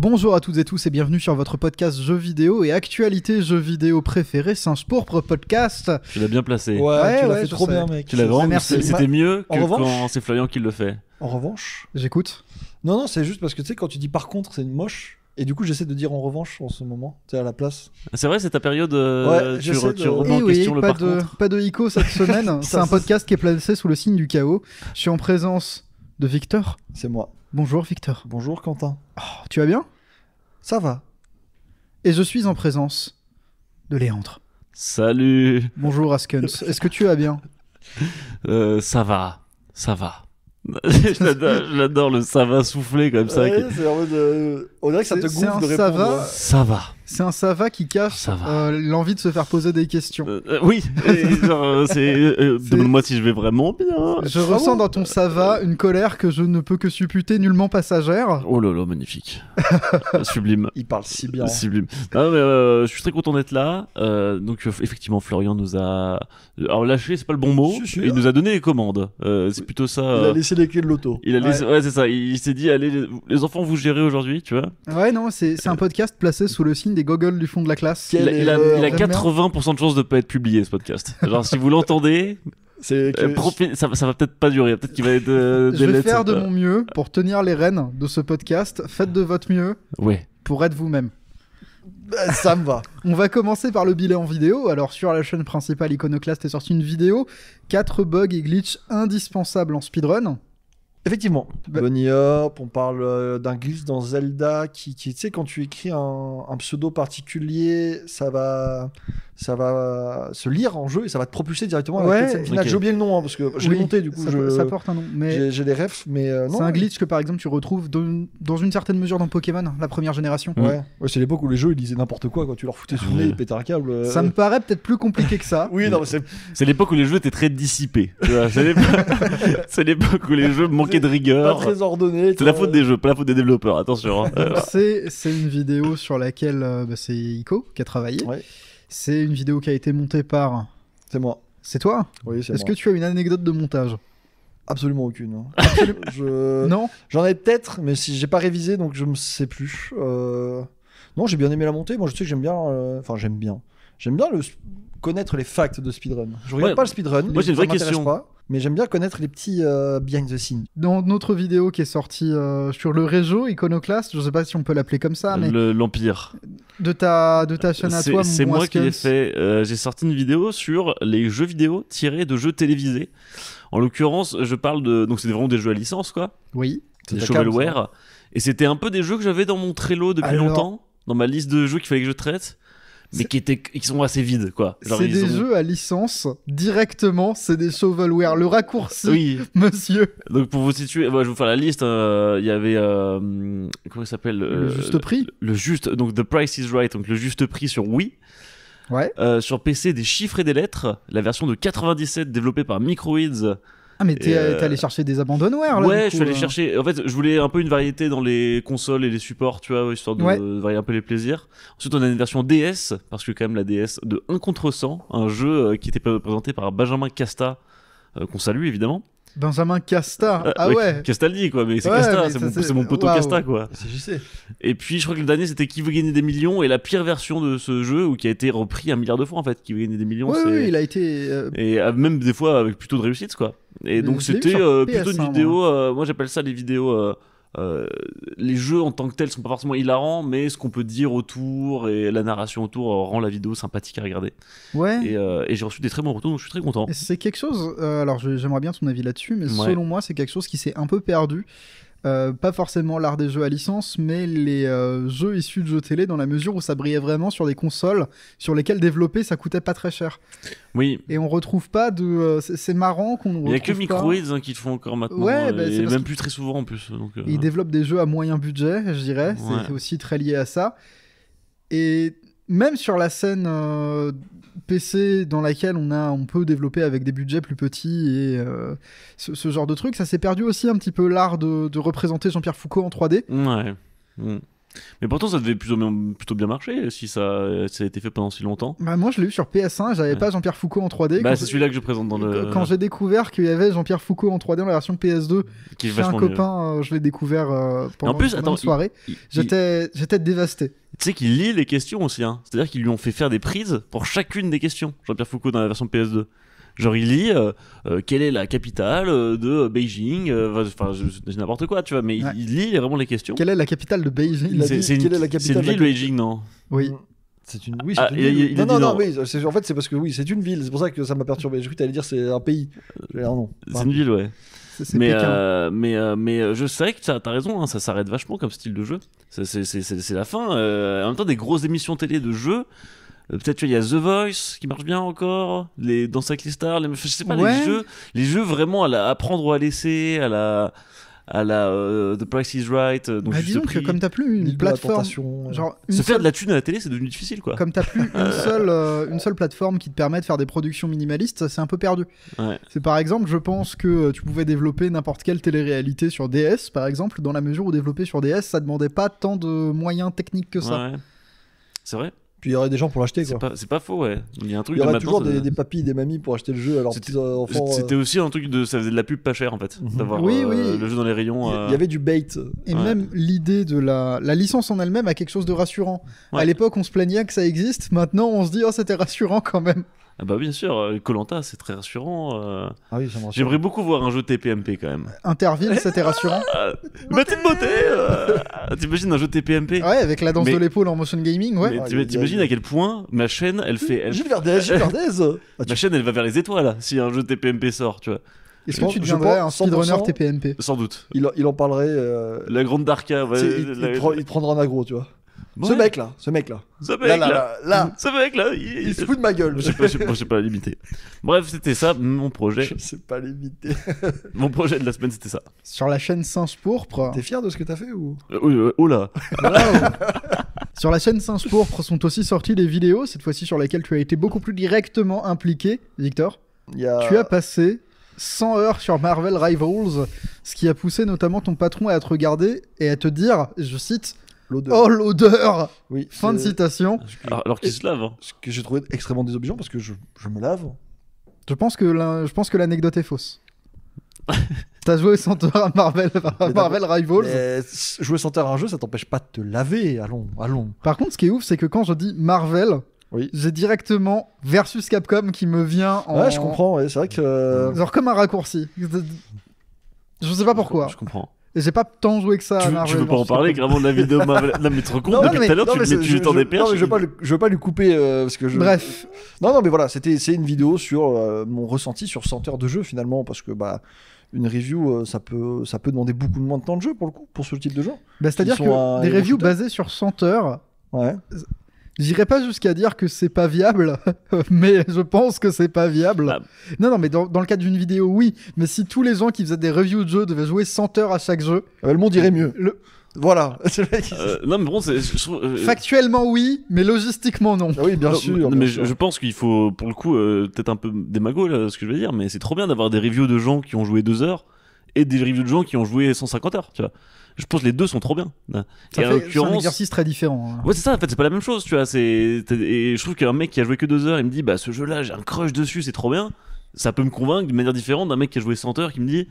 Bonjour à toutes et tous et bienvenue sur votre podcast jeux vidéo et actualité jeux vidéo préférés, Singe Pourpre Podcast. Tu l'as bien placé. Ouais, tu l'as fait trop bien, mec. Tu l'as vraiment. Merci. C'était mieux que revanche, quand c'est Florian qui le fait. En revanche, J'écoute. non, c'est juste parce que tu sais, quand tu dis par contre, c'est moche. Et du coup, j'essaie de dire en revanche en ce moment, tu sais, à la place. C'est vrai, c'est ta période. Ouais, tu j'essaie tu de- remets en oui, question le pas par de, contre. pas de ICO cette semaine. C'est un podcast qui est placé sous le signe du chaos. Je suis en présence de Victor. C'est moi. Bonjour Victor. Bonjour Quentin. Oh, tu vas bien? Ça va. Et je suis en présence de Léandre. Salut. Bonjour Askens. Est-ce que tu vas bien? Ça va. Je l'adore le ça va souffler comme ça. Ouais, c'est en mode, on dirait que ça te C'est un gonfle de ça répondre. va. Ouais. Ça va. C'est un ça va qui cache Ça va. l'envie de se faire poser des questions. Oui. Et genre, demande-moi si je vais vraiment bien. Je ressens dans ton ça va une colère que je ne peux que supputer nullement passagère. Oh là là, magnifique. Sublime. Il parle si bien. Sublime. Non, mais je suis très content d'être là. Donc effectivement, Florian nous a. Alors lâché, c'est pas le bon mot. Si, si. Il nous a donné les commandes. C'est plutôt ça. Il a laissé les clés de l'auto. Il a laissé. Ouais, c'est ça. Il s'est dit, allez, les enfants, vous gérez aujourd'hui, tu vois. Ouais, non, c'est un podcast placé sous le signe des gogoles du fond de la classe. Quelle Il a erreur. J'aime bien. 80% de chances de pas être publié ce podcast. Genre, si vous l'entendez, C'est que... ça va peut-être pas durer. Peut-être qu'il va être. Je vais faire de mon mieux pour tenir les rênes de ce podcast. Faites de votre mieux Ouais. pour être vous-même. Bah, ça me va. On va commencer par le bilan vidéo. Alors sur la chaîne principale Iconoclast est sortie une vidéo 4 bugs et glitches indispensables en speedrun. Effectivement. Bah- Bunny Hop, on parle d'un glitch dans Zelda qui tu sais, quand tu écris un pseudo particulier, ça va se lire en jeu et ça va te propulser directement à Ouais, la scène finale. ok. J'ai oublié le nom, hein, parce que je l'ai Oui, monté, du coup, ça porte un nom. Mais j'ai des refs, mais non. c'est un glitch que par exemple tu retrouves dans une certaine mesure dans Pokémon, la première génération. Ouais, c'est l'époque où les jeux ils disaient n'importe quoi, quand tu leur foutais sur le nez, Ouais. ils pétaient un câble. Ça me paraît peut-être plus compliqué que ça. Oui, non, mais c'est. C'est l'époque où les jeux étaient très dissipés. Tu vois, c'est l'époque où les jeux manquaient de Pas rigueur. très ordonné. C'est la faute des jeux, pas la faute des développeurs. Attention. Hein. C'est une vidéo sur laquelle c'est Ico qui a travaillé. Ouais. C'est une vidéo qui a été montée par... C'est moi. C'est toi? Oui, c'est Est-ce moi. que tu as une anecdote de montage? Absolument aucune. Hein. Non? J'en ai peut-être, mais si j'ai pas révisé, donc je ne sais plus. Non, j'ai bien aimé la montée. Moi, je sais que j'aime bien. Enfin, j'aime bien. J'aime bien connaître les facts de speedrun. Je regarde Ouais. pas le speedrun. Moi, j'ai une ça vraie m'intéresse question. pas, mais j'aime bien connaître les petits behind the scenes. Dans notre vidéo qui est sortie sur le réseau Iconoclast, je sais pas si on peut l'appeler comme ça, mais L'Empire. de ta chaîne à toi, mon C'est bon moi qui l'ai Askens. fait. J'ai sorti une vidéo sur les jeux vidéo tirés de jeux télévisés. En l'occurrence, je parle de. Donc, c'était vraiment des jeux à licence, quoi. Oui. C'est Des ta cam, shovelware. Et c'était un peu des jeux que j'avais dans mon Trello depuis Alors- longtemps. Dans ma liste de jeux qu'il fallait que je traite. Mais qui sont assez vides, quoi. Genre, C'est ils des ont- jeux à licence, directement, c'est des shovelware. Le raccourci, Oui. monsieur. Donc, pour vous situer, je vais vous faire la liste. Il y avait. Comment il s'appelle Le juste prix. Le juste. Donc, The Price is Right. Donc, le juste prix sur Wii. Ouais. Sur PC, des chiffres et des lettres. La version de 97 développée par Microids. Ah, mais t'es Et, t'es allé chercher des abandonware, là, Ouais, du je coup, suis allé chercher. En fait, je voulais un peu une variété dans les consoles et les supports, tu vois, histoire de Ouais. varier un peu les plaisirs. Ensuite, on a une version DS, parce que quand même la DS de 1 contre 100, un jeu qui était présenté par Benjamin Casta, qu'on salue évidemment. Benjamin Casta. Ah oui, ouais. Castaldi, quoi, mais c'est Ouais, Casta, mais c'est ça, mon poteau waouh. Casta, quoi. C'est JC. Et puis, je crois que le dernier, c'était Qui veut gagner des millions, et la pire version de ce jeu, ou qui a été repris 1 milliard de fois, en fait, Qui veut gagner des millions, Oui, c'est. oui, il a été. Et même des fois avec plutôt de réussite, quoi. Et donc Je l'ai vu c'était sur plutôt PS1, une vidéo, moi j'appelle ça les vidéos, les jeux en tant que tels sont pas forcément hilarants, mais ce qu'on peut dire autour et la narration autour rend la vidéo sympathique à regarder. Ouais. Et j'ai reçu des très bons retours, donc je suis très content. Et c'est quelque chose, alors j'aimerais bien ton avis là-dessus, mais Ouais. selon moi, c'est quelque chose qui s'est un peu perdu. Pas forcément l'art des jeux à licence, mais les jeux issus de jeux télé, dans la mesure où ça brillait vraiment sur des consoles sur lesquelles développer ça coûtait pas très cher. Oui, Et on retrouve pas de. C'est marrant qu'on il y a que retrouve pas. Microids qui le font encore maintenant, Ouais, bah, c'est et parce même que- plus très souvent en plus. Donc, Ils développent des jeux à moyen budget, je dirais. Ouais. C'est aussi très lié à ça. Et même sur la scène PC dans laquelle on peut développer avec des budgets plus petits et ce genre de trucs, ça s'est perdu aussi un petit peu l'art de représenter Jean-Pierre Foucault en 3D. Ouais. Mm. Mais pourtant, ça devait plutôt bien marcher si ça a été fait pendant si longtemps. Bah, moi, je l'ai eu sur PS1, j'avais pas Jean-Pierre Foucault en 3D. Bah, c'est celui-là que je présente dans le. Quand j'ai découvert qu'il y avait Jean-Pierre Foucault en 3D dans la version PS2, Qui est chez un vachement mieux. copain, je l'ai découvert pendant, en plus, pendant attends, une soirée. J'étais dévasté. Tu sais qu'il lit les questions aussi, hein. C'est-à-dire qu'ils lui ont fait faire des prises pour chacune des questions, Jean-Pierre Foucault dans la version PS2. Genre il lit quelle est la capitale de Beijing, enfin je dis n'importe quoi, tu vois, mais Ouais. il lit vraiment les questions. Quelle est la capitale de Beijing? Il a dit quelle est la C'est capitale une de la ville Beijing, non? Oui. C'est une. Oui, Ah, c'est une ville. il a dit non, non. oui. En fait, c'est parce que oui, c'est une ville. C'est pour ça que ça m'a perturbé. J'ai cru que t'allais dire c'est un pays. Non. C'est une ville, ouais. C'est Pékin. Mais je sais que t'as raison, hein, ça s'arrête vachement comme style de jeu. C'est la fin. En même temps, des grosses émissions télé de jeux. Peut-être qu'il y a The Voice qui marche bien encore, les Danse avec les stars, je sais pas, Ouais. les jeux vraiment à prendre ou à laisser, à la The Price is Right, donc Bah, juste disons prix. que comme t'as plus une L'île de la plateforme, tentation. genre Se faire de la thune à la télé, c'est devenu difficile, quoi. comme t'as plus une seule plateforme qui te permet de faire des productions minimalistes, c'est un peu perdu. Ouais. C'est par exemple, je pense que tu pouvais développer n'importe quelle télé-réalité sur DS, par exemple, dans la mesure où développer sur DS, ça demandait pas tant de moyens techniques que ça. Ouais. C'est vrai. Puis il y aurait des gens pour l'acheter, quoi. C'est pas faux, ouais. Il y a un truc Il y de aurait maintenant, toujours ça- des papis, des mamies pour acheter le jeu à leurs C'était- petits enfants. C'était aussi un truc de. Ça faisait de la pub pas chère en fait. Mhm. D'avoir Oui. le jeu dans les rayons. Il y avait du bait. Et Ouais. même l'idée de la licence en elle-même a quelque chose de rassurant. Ouais. À l'époque, on se plaignait que ça existe. Maintenant, on se dit, oh, c'était rassurant quand même. Ah bah bien sûr, Koh-Lanta c'est très rassurant. Ah oui, ça me rassure. J'aimerais beaucoup voir un jeu TPMP quand même. Interville, c'était rassurant. Mathilde Beauté T'imagines un jeu TPMP Ouais, avec la danse Mais- de l'épaule en motion gaming, ouais. Mais Ouais, il y a- t'imagines à quel point ma chaîne elle fait. Gilles Verdez, Gilles Verdez. Ah, Ma chaîne elle va vers les étoiles si un jeu TPMP sort, tu vois. Est-ce je que pense- tu je deviendrais un pense speedrunner 100%. TPMP? Sans doute. il en parlerait. La grande Darka, ouais, Tu sais, il te prendra en aggro, tu vois. Ouais. Ce mec-là. Ce mec Là, là. Ce mec là. il se fout de ma gueule. Je sais pas limiter. Bref, c'était ça mon projet. Je sais pas limiter. Mon projet de la semaine c'était ça. Sur la chaîne Singe Pourpre. T'es fier de ce que t'as fait ou Oh là. Sur la chaîne Singe Pourpre sont aussi sorties des vidéos, cette fois-ci sur lesquelles tu as été beaucoup plus directement impliqué, Victor. Il y a... Tu as passé 100 heures sur Marvel Rivals, ce qui a poussé notamment ton patron à te regarder et à te dire, je cite, l'odeur. oh l'odeur. Oui. Fin de c'est citation. Alors qu'il se lave. Hein. ce que j'ai trouvé extrêmement désobligeant parce que je me lave. Je pense que l'anecdote est fausse. T'as joué 100 heures à Marvel Rivals. Mais jouer sans terre à un jeu, ça t'empêche pas de te laver. Allons. Par contre, ce qui est ouf, c'est que quand je dis Marvel, Oui. j'ai directement versus Capcom qui me vient en... Ouais, je comprends. Ouais, c'est vrai que. Genre comme un raccourci. Je sais pas pourquoi. Je comprends. Et j'ai pas tant joué que ça à Tu Marvel. veux pas en versus parler Capcom. carrément de la vidéo Marvel. Non mais trop con. Non, Depuis mais- tout à l'heure Non, tu mais tu t'en non, déperches. mais je veux pas lui couper parce que je. Bref, Non, mais voilà, c'est une vidéo sur mon ressenti sur 100 heures de jeu finalement, parce que bah une review, ça peut demander beaucoup moins de temps de jeu pour le coup, pour ce type de jeu. bah, c'est-à-dire Qui sont un que des hero reviews shooter. basées sur 100 heures, Ouais. j'irai pas jusqu'à dire que c'est pas viable, mais je pense que c'est pas viable. Ah. Non, mais dans le cadre d'une vidéo, oui. Mais si tous les gens qui faisaient des reviews de jeux devaient jouer 100 heures à chaque jeu, Le monde irait mieux. Voilà. C'est le mec qui- Non mais bon, je trouve. factuellement oui, mais logistiquement non. Ah oui, bien Non, sûr. non, bien mais sûr. je pense qu'il faut, pour le coup, peut-être un peu démago là, ce que je veux dire, mais c'est trop bien d'avoir des reviews de gens qui ont joué 2 heures et des reviews de gens qui ont joué 150 heures, tu vois. Je pense que les deux sont trop bien. Ça Et en fait- c'est un l'occurrence, exercice très différent. Hein. ouais, c'est ça, en fait, c'est pas la même chose, tu vois. Et je trouve qu'un mec qui a joué que 2 heures, il me dit, bah, ce jeu-là, j'ai un crush dessus, c'est trop bien. Ça peut me convaincre d'une manière différente d'un mec qui a joué 100 heures qui me dit,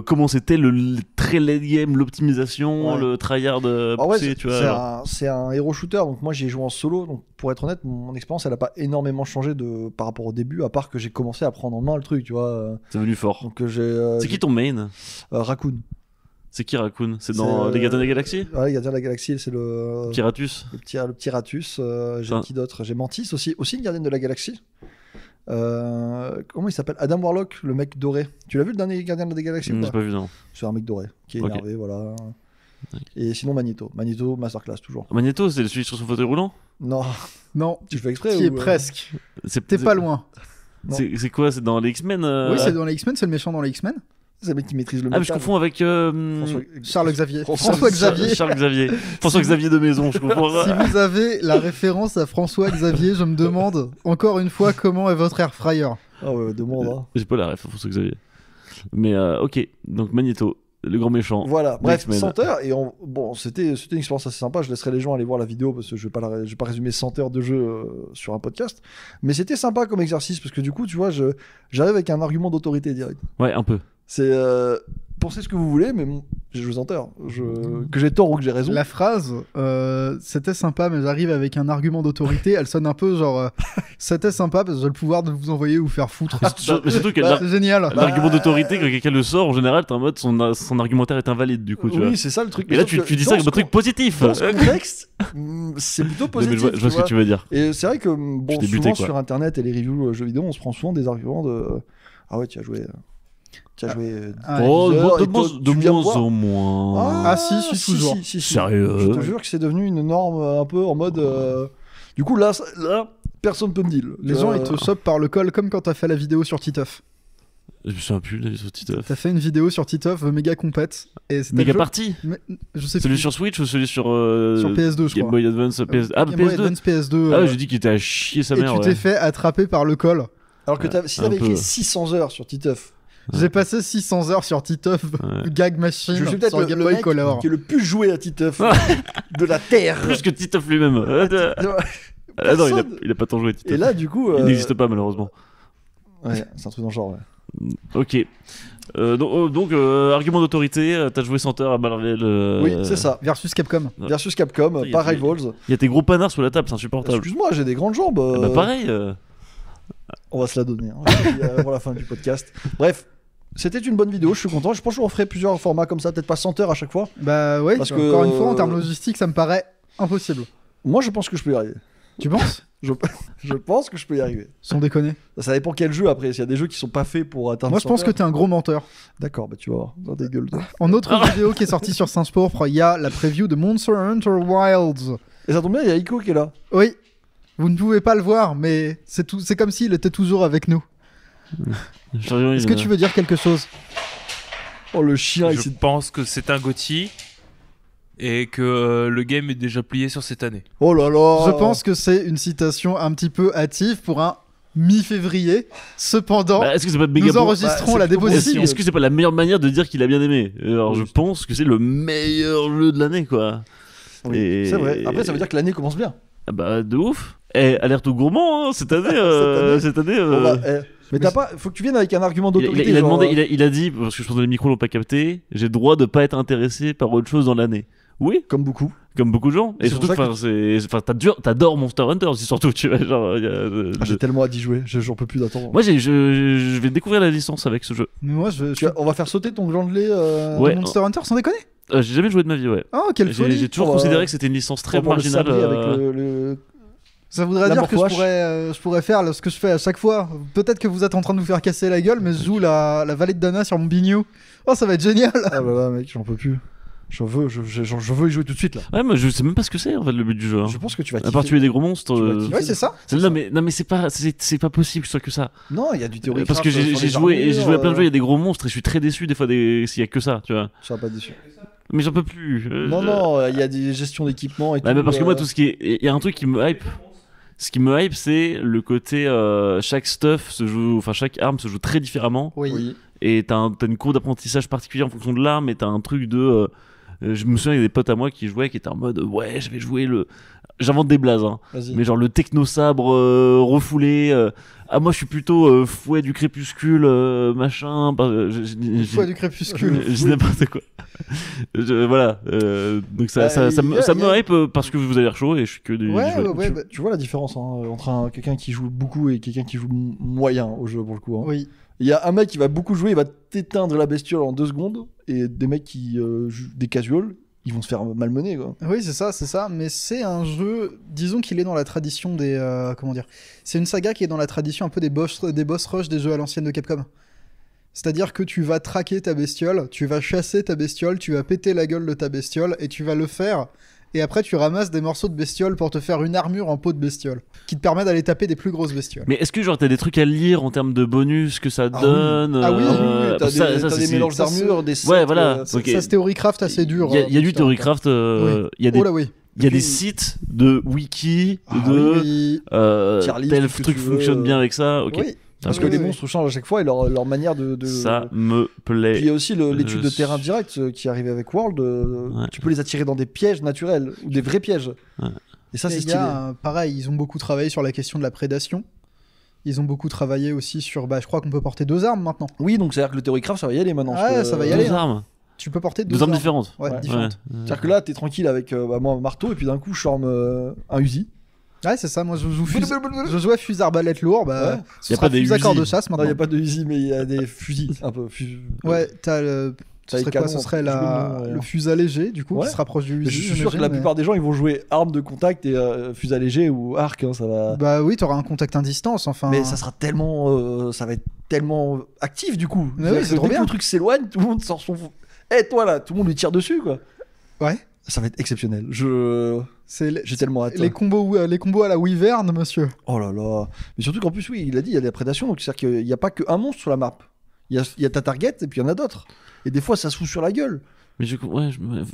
comment c'était le très late game, l'optimisation, Ouais. le tryhard Ah ouais, poussé, tu c'est vois. c'est un hero shooter, donc moi j'ai joué en solo, donc pour être honnête, mon expérience elle a pas énormément changé par rapport au début, à part que j'ai commencé à prendre en main le truc, tu vois. C'est devenu fort. Donc C'est qui ton main? Raccoon. C'est qui Raccoon? C'est dans C'est, Les Gardiens de la Galaxie? Ouais, les Gardiens de la Galaxie, c'est le Piratus? le petit Ratus. J'ai Ah. qui d'autre? J'ai Mantis aussi une gardienne de la galaxie. Comment il s'appelle? Adam Warlock, le mec doré. Tu l'as vu le dernier gardien de la galaxie ou J'ai pas? pas vu, non. C'est un mec doré qui est Ok. énervé, voilà. Et sinon Magneto. Magneto, masterclass toujours. Magneto, c'est celui sur son fauteuil roulant? Non, Non, tu fais exprès qui est ou, presque. C'est T'es pas loin. C'est quoi? C'est dans les X-Men? Oui, c'est dans les X-Men, c'est le méchant dans les X-Men. C'est le mec qui maîtrise le Ah, mais je métal. confonds avec. Charles Xavier. François Xavier. Charles Xavier. François Xavier de Maison, je comprends. Si vous avez la référence à François Xavier, je me demande encore une fois comment est votre air fryer. Ah ouais, demande. Hein. J'ai pas la ref, François Xavier. Mais ok, donc Magneto. le grand méchant. Voilà, bref, X-Men. 100 heures. Et bon, c'était une expérience assez sympa. Je laisserai les gens aller voir la vidéo parce que je vais pas résumer 100 heures de jeu sur un podcast. Mais c'était sympa comme exercice parce que du coup, tu vois, j'arrive avec un argument d'autorité direct. Ouais, un peu. C'est pensez ce que vous voulez, mais j'ai joué 100 heures. Que j'ai tort ou que j'ai raison. La phrase, c'était sympa, mais j'arrive avec un argument d'autorité, elle sonne un peu genre c'était sympa parce que j'ai le pouvoir de vous envoyer vous faire foutre. Mais surtout que C'est génial. l'argument d'autorité, quand quelqu'un le sort, en général, t'es en mode son argumentaire est invalide, du coup, tu vois. Oui, c'est ça le truc. Et là, sauf que tu dis ça dans comme un truc positif. Dans ce contexte, c'est plutôt Non, mais positif. je vois ce que tu veux dire. Et c'est vrai que bon, débutais, souvent quoi. sur internet et les reviews jeux vidéo, on se prend souvent des arguments de ah ouais, tu as joué 10 Oh, heures et toi, de tu viens me moins voir. en moins. Ah, si, toujours. si. Sérieux. Je te jure que c'est devenu une norme un peu en mode. Du coup, là, personne peut me dire. Les gens ils te chopent par le col comme quand t'as fait la vidéo sur Titeuf. Je me souviens plus, les autres Titeuf. T'as fait une vidéo sur Titeuf méga compète et c'était Méga le jeu- party. Mais, je sais Celui plus. sur Switch ou celui sur Sur PS2 je Game crois. Boy Advance PS... Ah, Game Boy PS2. Advance PS2. Ah, j'ai dit qu'il était à chier sa et mère. tu Ouais. t'es fait attraper par le col. Alors que si un t'avais peu. écrit 600 heures sur Titeuf, J'ai passé 600 heures sur Titeuf, Ouais. Gag Machine, je suis peut-être sur le Game Boy mec Color. qui est le plus joué à Titeuf de la Terre. Plus que Titeuf lui-même. Ah non, il a pas tant joué Titeuf. Et là, du coup. Il n'existe pas, malheureusement. Ouais, c'est un truc dans le genre, ouais. Ok. Donc, argument d'autorité, t'as joué 100 heures à Marvel. Oui, c'est ça. Versus Capcom. Ouais. Versus Capcom, Il y pas a des- Rivals. Il y a tes gros panards sous la table, c'est insupportable. Excuse-moi, j'ai des grandes jambes. Bah pareil. On va se la donner avant la fin du podcast. Bref, c'était une bonne vidéo, je suis content. Je pense qu'on ferait plusieurs formats comme ça, peut-être pas 100 heures à chaque fois. Bah ouais, Parce que, encore une fois, en termes logistiques, ça me paraît impossible. Moi, je pense que je peux y arriver. Tu penses Je pense que je peux y arriver. Sans déconner. Ça dépend quel jeu après. S'il y a des jeux qui sont pas faits pour atteindre. Moi, je 100 pense que heures. t'es un gros menteur. D'accord, bah tu vas voir. Dans des gueules. toi. En autre vidéo qui est sortie sur Singe Pourpre, il y a la preview de Monster Hunter Wilds. Et ça tombe bien, il y a Ico qui est là. Oui, vous ne pouvez pas le voir, mais c'est comme s'il était toujours avec nous. Est-ce que tu veux dire quelque chose? Oh, le chien, il Je s'est. pense que c'est un GOTY et que le game est déjà plié sur cette année. Oh là là. Je pense que c'est une citation un petit peu hâtive pour un mi-février. Cependant, Bah, est-ce que c'est pas méga nous bon enregistrons Bah, la c'est plutôt déposition. possible. Est-ce que c'est pas la meilleure manière de dire qu'il a bien aimé? Alors Oui. je pense que c'est le meilleur jeu de l'année, quoi. Oui, Et- c'est vrai. Après, ça veut dire que l'année commence bien. Ah bah de ouf. Eh, alerte au gourmand, hein, cette année. Cette année. On va- Mais t'as pas. Faut que tu viennes avec un argument d'autorité. Il a genre, demandé, il a dit, parce que je pense que les micros l'ont pas capté, j'ai le droit de pas être intéressé par autre chose dans l'année. Oui, Comme beaucoup. comme beaucoup de gens. Et C'est surtout, pour ça t'adores Monster Hunter aussi, surtout, tu vois. Genre, J'ai tellement hâte d'y jouer. J'en peux plus d'attendre. Moi, je vais découvrir la licence avec ce jeu. Mais moi, je On va faire sauter ton gland de lait. Ouais. Monster Hunter, sans déconner. J'ai jamais joué de ma vie, ouais. Oh, quelle folie. J'ai toujours On va- considéré que c'était une licence très On va le marginale. sabrer avec le. Ça voudrait La dire que morphouache. je pourrais faire ce que je fais à chaque fois. Peut-être que vous êtes en train de vous faire casser la gueule, mais je joue la vallée de Dana sur mon bignou. Oh, ça va être génial. Ah là là, mec, j'en peux plus. Je veux y jouer tout de suite là. Ouais, moi je sais même pas ce que c'est en fait le but du jeu. Hein. Je pense que tu vas À part kiffer. tuer des gros monstres. Tu vas kiffer. Ouais, c'est ça. Non mais c'est pas possible que ce soit que ça. Non, il y a du théorie. Parce que j'ai joué à plein de jeux, il y a des gros monstres et je suis très déçu des fois s'il y a que ça, tu vois. Je serais pas déçu. Mais j'en peux plus. Non, il y a des gestions d'équipement et tout. Ouais, mais parce que moi tout ce qui est, il y a un truc qui me hype. Ce qui me hype, c'est le côté chaque stuff se joue, enfin chaque arme se joue très différemment. Oui. Et t'as une courbe d'apprentissage particulière en fonction de l'arme, et t'as un truc de. Je me souviens, il y a des potes à moi qui jouaient, qui étaient en mode ouais, je vais jouer le. J'invente des blazes, hein. Vas-y. Mais genre le techno-sabre refoulé. Ah, moi je suis plutôt fouet du crépuscule, machin. Foi du crépuscule. Je dis n'importe quoi. Voilà. Donc ça me hype parce que vous avez l'air chaud et je suis que du. Ouais, du jeu. ouais, Tu, tu vois la différence hein, entre quelqu'un qui joue beaucoup et quelqu'un qui joue moyen au jeu pour le coup. Hein. Oui. Il y a un mec qui va beaucoup jouer, il va t'éteindre la bestiole en 2 secondes, et des mecs qui jouent des casuals, ils vont se faire malmener quoi. Oui, c'est ça. Mais c'est un jeu, disons qu'il est dans la tradition des. Comment dire? C'est une saga qui est dans la tradition un peu des boss rush des jeux à l'ancienne de Capcom. C'est-à-dire que tu vas traquer ta bestiole, tu vas chasser ta bestiole, tu vas péter la gueule de ta bestiole, et tu vas le faire. Et après, tu ramasses des morceaux de bestiole pour te faire une armure en peau de bestiole, qui te permet d'aller taper des plus grosses bestioles. Mais est-ce que genre t'as des trucs à lire en termes de bonus que ça Ah oui. donne Ah oui, T'as parce que des c'est- mélanges ça, d'armures, des sets, Ouais, voilà. Ça, Ok. ça c'est Theorycraft assez dur. Il y a du Theorycraft, Oui. il y a des Oh là oui. il y a des sites de wiki Ah de oui. Tier list, tel tout ce que truc tu veux. fonctionne bien avec ça. Ok. Oui. Parce oui, que les oui. monstres changent à chaque fois et leur manière de... Ça me Puis il plaît. y a aussi l'étude de Je- terrain direct qui arrive avec World. Ouais. Tu peux les attirer dans des pièges naturels ou des vrais pièges. Ouais. Et ça, c'est Les stylé. gars, pareil, ils ont beaucoup travaillé sur la question de la prédation. Ils ont beaucoup travaillé aussi sur. Bah, je crois qu'on peut porter 2 armes maintenant. Oui, donc c'est-à-dire que le Theorycraft, ça va y aller maintenant. Ouais, parce que, ça va y Deux aller, hein. armes. Tu peux porter 2 Deux armes différentes. Ouais, Ouais. différentes. C'est-à-dire que là, t'es tranquille avec moi un marteau et puis d'un coup, je forme un Uzi. Ouais, c'est ça. Moi, je jouais fusil arbalète lourd. Bah, Ouais. ce Y a sera pas des fusil à corps de Uzi. chasse Non, il maintenant. n'y a pas de Uzi, mais il y a des fusils un peu. Ouais, t'as le. T'as Ce les serait quoi? canons, Ce serait j'ai oublié le nom, le fusil léger, du coup, Ouais. qui se rapproche du Mais Uzi. je suis sûr que la j'imagine, plupart des gens, ils vont jouer arme de contact et fusil léger ou arc. Hein, ça va. Bah oui, t'auras un contact à distance, enfin. Mais ça sera tellement, ça va être tellement actif du coup. Mais oui, c'est Dès trop que bien. le truc s'éloigne, tout le monde sort son. Toi là, tout le monde lui tire dessus quoi. Ouais. Ça va être exceptionnel. C'est J'ai tellement hâte. les combos à la Wyvern, monsieur. Oh là là. Mais surtout qu'en plus, oui, il a dit, il y a des prédations. Donc c'est-à-dire qu'il n'y a pas qu'un monstre sur la map. Il y a ta target et puis il y en a d'autres. Et des fois, ça se fout sur la gueule. Mais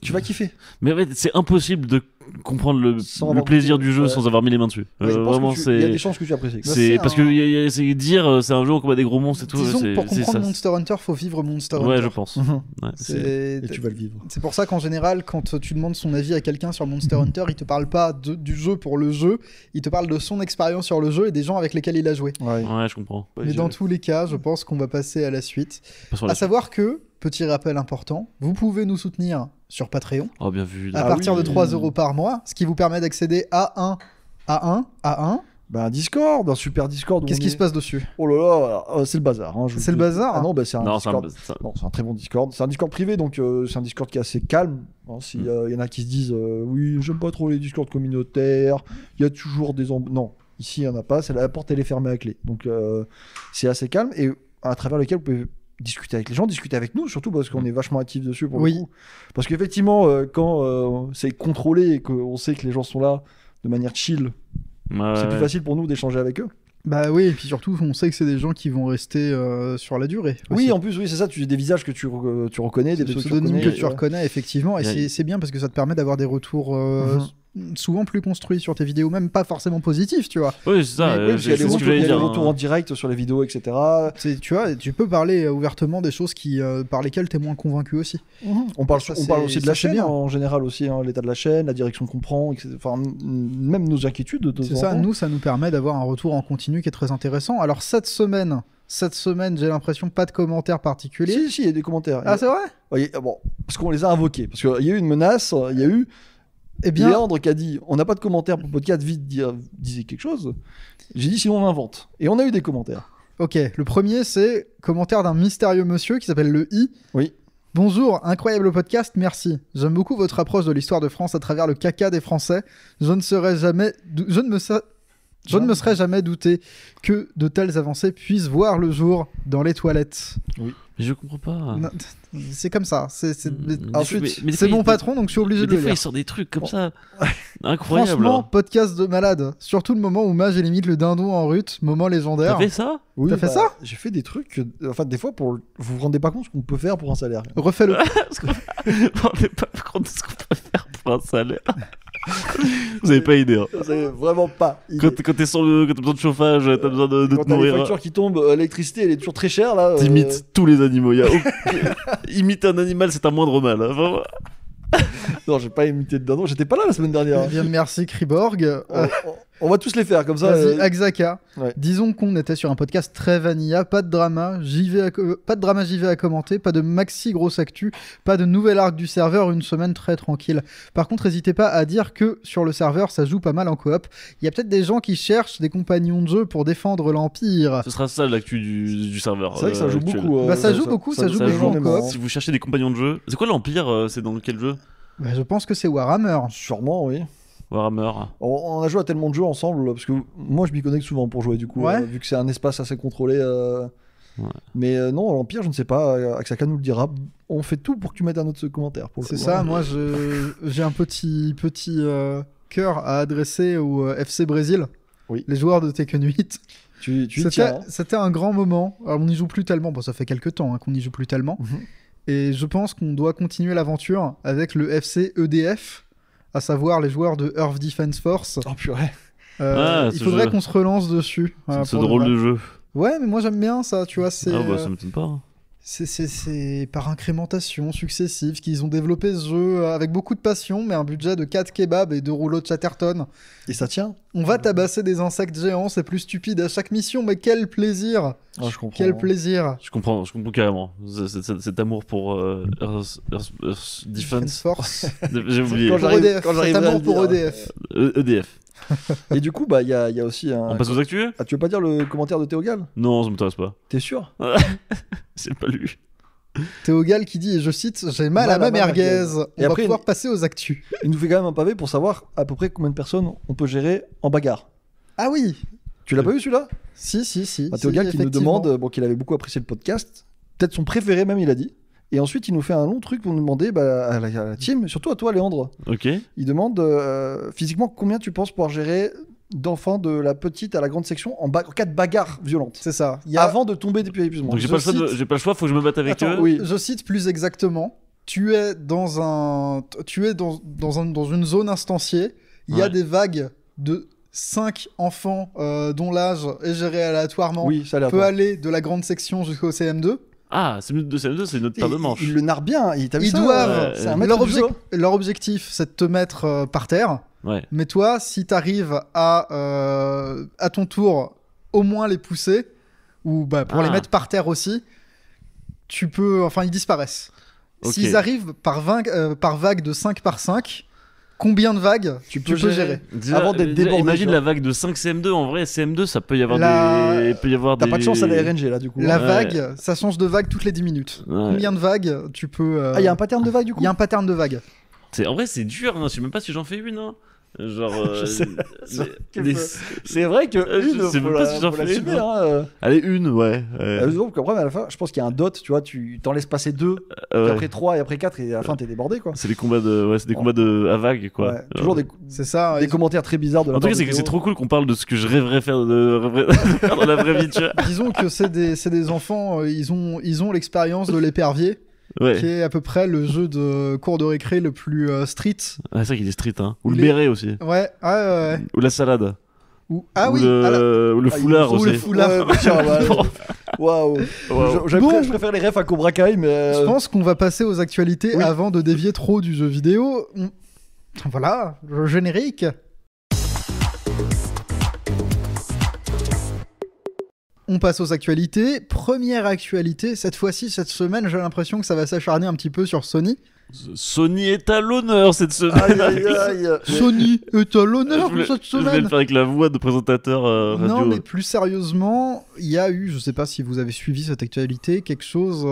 Tu vas kiffer. Mais en fait, c'est impossible de comprendre Sans le avoir plaisir goûté, du jeu ouais. sans avoir mis les mains dessus. Ouais, je pense Vraiment, que il y a des c'est. chances que tu apprécies. Bah, C'est c'est parce un- que c'est dire c'est un jeu où on combat des gros monstres et tout. Disons que c'est pour c'est comprendre ça. Monster Hunter, faut vivre Monster Hunter. Ouais, je pense. Mhm. Ouais, c'est- C'est Et tu vas le vivre. c'est pour ça qu'en général, quand tu demandes son avis à quelqu'un sur Monster Hunter, il te parle pas du jeu pour le jeu, il te parle de son expérience sur le jeu et des gens avec lesquels il a joué. Ouais. Ouais, je comprends. Mais dans tous les cas, je pense qu'on va passer à la suite. Passons à À la- savoir que, petit rappel important, vous pouvez nous soutenir sur Patreon Oh, bien vu. à Ah partir oui. de 3 € par mois, ce qui vous permet d'accéder à un. Bah, un Discord, un super Discord. où Qu'est-ce on qui est- se passe dessus? Oh là là, c'est le bazar. Hein, C'est le bazar, Ah hein. non, bah, c'est un Non, c'est Discord. un- Non, c'est un très bon Discord. C'est un Discord privé, donc c'est un Discord qui est assez calme. Hein, S'il y en a qui se disent oui, j'aime pas trop les Discords communautaires, il y a toujours des non, ici il y en a pas. C'est la porte, elle est fermée à clé, donc c'est assez calme et à travers lequel vous pouvez discuter avec les gens, discuter avec nous, surtout parce qu'on est vachement actifs dessus pour Oui. le coup. Parce qu'effectivement, quand c'est contrôlé et qu'on sait que les gens sont là de manière chill, Ouais, c'est ouais. plus facile pour nous d'échanger avec eux. Bah oui, et puis surtout, on sait que c'est des gens qui vont rester sur la durée. Oui, aussi. en plus, oui, c'est ça. Tu des visages que tu reconnais, des Des pseudos pseudonymes que reconnais, tu reconnais, effectivement, et Il y a- c'est bien parce que ça te permet d'avoir des retours souvent plus construits sur tes vidéos, même pas forcément positifs, tu vois. Oui, c'est ça. Oui, parce qu'il y a C'est des ce que j'allais il y a dire. des hein. retours en direct sur les vidéos, etc. Tu vois, tu peux parler ouvertement des choses par lesquelles t'es moins convaincu aussi. On parle, Ça, on parle c'est- aussi de ça, la c'est chaîne bien. en général aussi, hein, l'état de la chaîne, la direction qu'on prend, etc. Enfin, même nos inquiétudes de temps C'est en ça, temps. nous, ça nous permet d'avoir un retour en continu qui est très intéressant. Alors cette semaine, j'ai l'impression pas de commentaires particuliers. Si, il y a des commentaires. Ah, c'est vrai? Ouais, bon, parce qu'on les a invoqués. Parce qu'il y a eu une menace, il y a eu Eh bien, Léandre qui a dit on n'a pas de commentaires pour le podcast, vite disait quelque chose. J'ai dit sinon on invente. Et on a eu des commentaires. ok, le premier, c'est commentaire d'un mystérieux monsieur qui s'appelle le I. Oui. Bonjour, incroyable podcast, merci. J'aime beaucoup votre approche de l'histoire de France à travers le caca des Français. Je ne me serais jamais douté que de telles avancées puissent voir le jour dans les toilettes. Mais je comprends pas. Non, c'est comme ça. Ensuite, des C'est fois, mon il- patron, donc je suis obligé Mais de des le fois, il lire. sort des trucs comme Bon. ça. Incroyable. Franchement, podcast de malade. Surtout le moment où Mage limite le dindon en rut, moment légendaire. T'as fait ça oui, T'as fait ça J'ai fait des trucs. Enfin, des fois, vous vous rendez pas compte ce qu'on peut faire pour un salaire. Refais-le. On n'est pas compte de ce qu'on peut faire pour un salaire. Vous avez pas idée. Hein. C'est vraiment pas. Quand t'es quand t'as besoin de chauffage, t'as besoin de Quand te t'as les nourrir. factures qui tombent, l'électricité elle est toujours très chère là. T'imites tous les animaux. Imiter un animal, c'est un moindre mal. Hein. Vraiment. Non, j'ai pas imité de dindon. J'étais pas là la semaine dernière. Eh bien, merci Kriborg. On va tous les faire comme ça. Vas-y, Axaka. Ouais. Disons qu'on était sur un podcast très vanilla, pas de drama, pas de drama JV à commenter, pas de maxi grosse actu, pas de nouvel arc du serveur, une semaine très tranquille. Par contre, n'hésitez pas à dire que sur le serveur, ça joue pas mal en coop. Il y a peut-être des gens qui cherchent des compagnons de jeu pour défendre l'Empire. Ce sera ça l'actu du serveur. C'est vrai que ça joue actuel. beaucoup. Bah, ça joue beaucoup, ça joue beaucoup en énormément, coop. hein. Si vous cherchez des compagnons de jeu, c'est quoi l'Empire C'est dans quel jeu Bah, je pense que c'est Warhammer. Sûrement, oui. Warhammer. On a joué à tellement de jeux ensemble parce que moi je m'y connecte souvent pour jouer du coup, Ouais. vu que c'est un espace assez contrôlé. Ouais. Mais non, l'Empire, je ne sais pas. Axaka nous le dira. On fait tout pour que tu mettes un autre commentaire. Pour le C'est coup, ça, hein. moi j'ai un petit cœur à adresser au FC Brésil, Oui. les joueurs de Tekken 8. Tu y tiens. hein. C'était un grand moment. Alors on n'y joue plus tellement, bon ça fait quelques temps qu'on n'y joue plus tellement. Mhm. Et je pense qu'on doit continuer l'aventure avec le FC EDF, à savoir les joueurs de Earth Defense Force. Oh purée. Ah, Il ce faudrait jeu. qu'on se relance dessus. C'est pour de drôle vrai. de jeu. Ouais, mais moi j'aime bien ça, tu vois. C'est Ah bah ça m'étonne pas. c'est par incrémentation successive qu'ils ont développé ce jeu avec beaucoup de passion, mais un budget de 4 kebabs et 2 rouleaux de Chatterton. Et ça tient. On va tabasser des insectes géants, c'est plus stupide à chaque mission, mais quel plaisir! Ah, je comprends. Quel plaisir! Je comprends carrément. Cet amour pour Earth Defense. Force. J'ai oublié. Quand Pour j'arrive- EDF, quand cet j'arriverai à amour le pour dire. EDF. EDF. Et du coup, bah, il y a aussi un. On passe aux actus? Ah, tu veux pas dire le commentaire de Théogal? Non, ça m'intéresse pas. T'es sûr? C'est pas lu. Théogal qui dit, et je cite, j'ai mal à ma merguez. On Et va après, pouvoir passer aux actus. Il nous fait quand même un pavé pour savoir à peu près combien de personnes on peut gérer en bagarre. Ah oui! Tu l'as pas vu celui-là? Si. Bah, Théogal qui nous effectivement. demande, qu'il avait beaucoup apprécié le podcast, peut-être son préféré même, il a dit. Et ensuite, il nous fait un long truc pour nous demander à la team, surtout à toi, Léandre. Ok. Il demande physiquement combien tu penses pouvoir gérer d'enfants de la petite à la grande section en cas de bagarre violente. C'est ça. Il y a- Avant de tomber depuis l'épuisement. Donc j'ai je pas, le choix cite- j'ai pas le choix, faut que je me batte avec Attends, eux. oui. Je cite plus exactement. Tu es dans une zone instanciée. Il y a Ouais. des vagues de 5 enfants dont l'âge est géré aléatoirement. Oui, ça a l'air. Peut aller de la grande section jusqu'au CM2. Ah, c'est de CM2, c'est notre paire de manches. Il le narre bien. T'as vu Ils ça doivent. C'est un Mais maître du jeu. leur objectif, c'est de te mettre par terre. Ouais. Mais toi, si t'arrives à ton tour au moins les pousser, ou bah, pour les Ah. mettre par terre aussi, tu peux. Enfin, ils disparaissent. Ok. S'ils arrivent par vague de 5 par 5, combien de vagues tu peux gérer? Déjà, Avant d'être débordé, imagine tu la vague de 5 CM2. En vrai, CM2, ça peut y avoir La- des. Il peut y avoir T'as des. pas de chance à la RNG là du coup. La Ouais. vague, ça change de vague toutes les 10 minutes. Ouais. Combien de vagues tu peux. Ah, il y a un pattern de vague du coup. Il y a un pattern de vague. En vrai, c'est dur. Hein. Je sais même pas si j'en fais une. Hein. Genre. Je sais. mais- Quel C'est vrai que Je une, sais faut même pas si j'en faut fais l'assumer, une, hein. Allez, une, ouais. Donc après, à la fin, je pense qu'il y a un dot, tu vois, tu t'en laisses passer 2, Ouais. après 3 et après 4 et à la fin t'es débordé quoi. C'est des combats de. Ouais, c'est des combats de à vague, quoi. Ouais, toujours des C'est ça. des commentaires très bizarres de la En tout part cas, de c'est Théo. c'est trop cool qu'on parle de ce que je rêverais faire faire dans la vraie vie, tu vois. Disons que c'est des enfants, ils ont l'expérience de l'épervier, qui Ouais. est à peu près le jeu de cours de récré le plus street. Ah, c'est vrai qu'il est street, hein. Ou le Il est- béret aussi. Ouais. Ou la salade. Ah Ou oui, le Ah, foulard ou aussi. le foulard. Ouais, mais tiens, bah, Waouh. Wow. Bon. Je préfère les refs à Cobra Kai, mais Je pense qu'on va passer aux actualités oui. avant de dévier trop du jeu vidéo. Voilà, le générique. On passe aux actualités. Première actualité, cette fois-ci, cette semaine, j'ai l'impression que ça va s'acharner un petit peu sur Sony. Sony est à l'honneur cette semaine. aïe aïe aïe. Sony est à l'honneur Je voulais- cette Je vais le semaine. faire avec la voix de présentateur radio. Non, mais plus sérieusement, il y a eu, je sais pas si vous avez suivi cette actualité, quelque chose,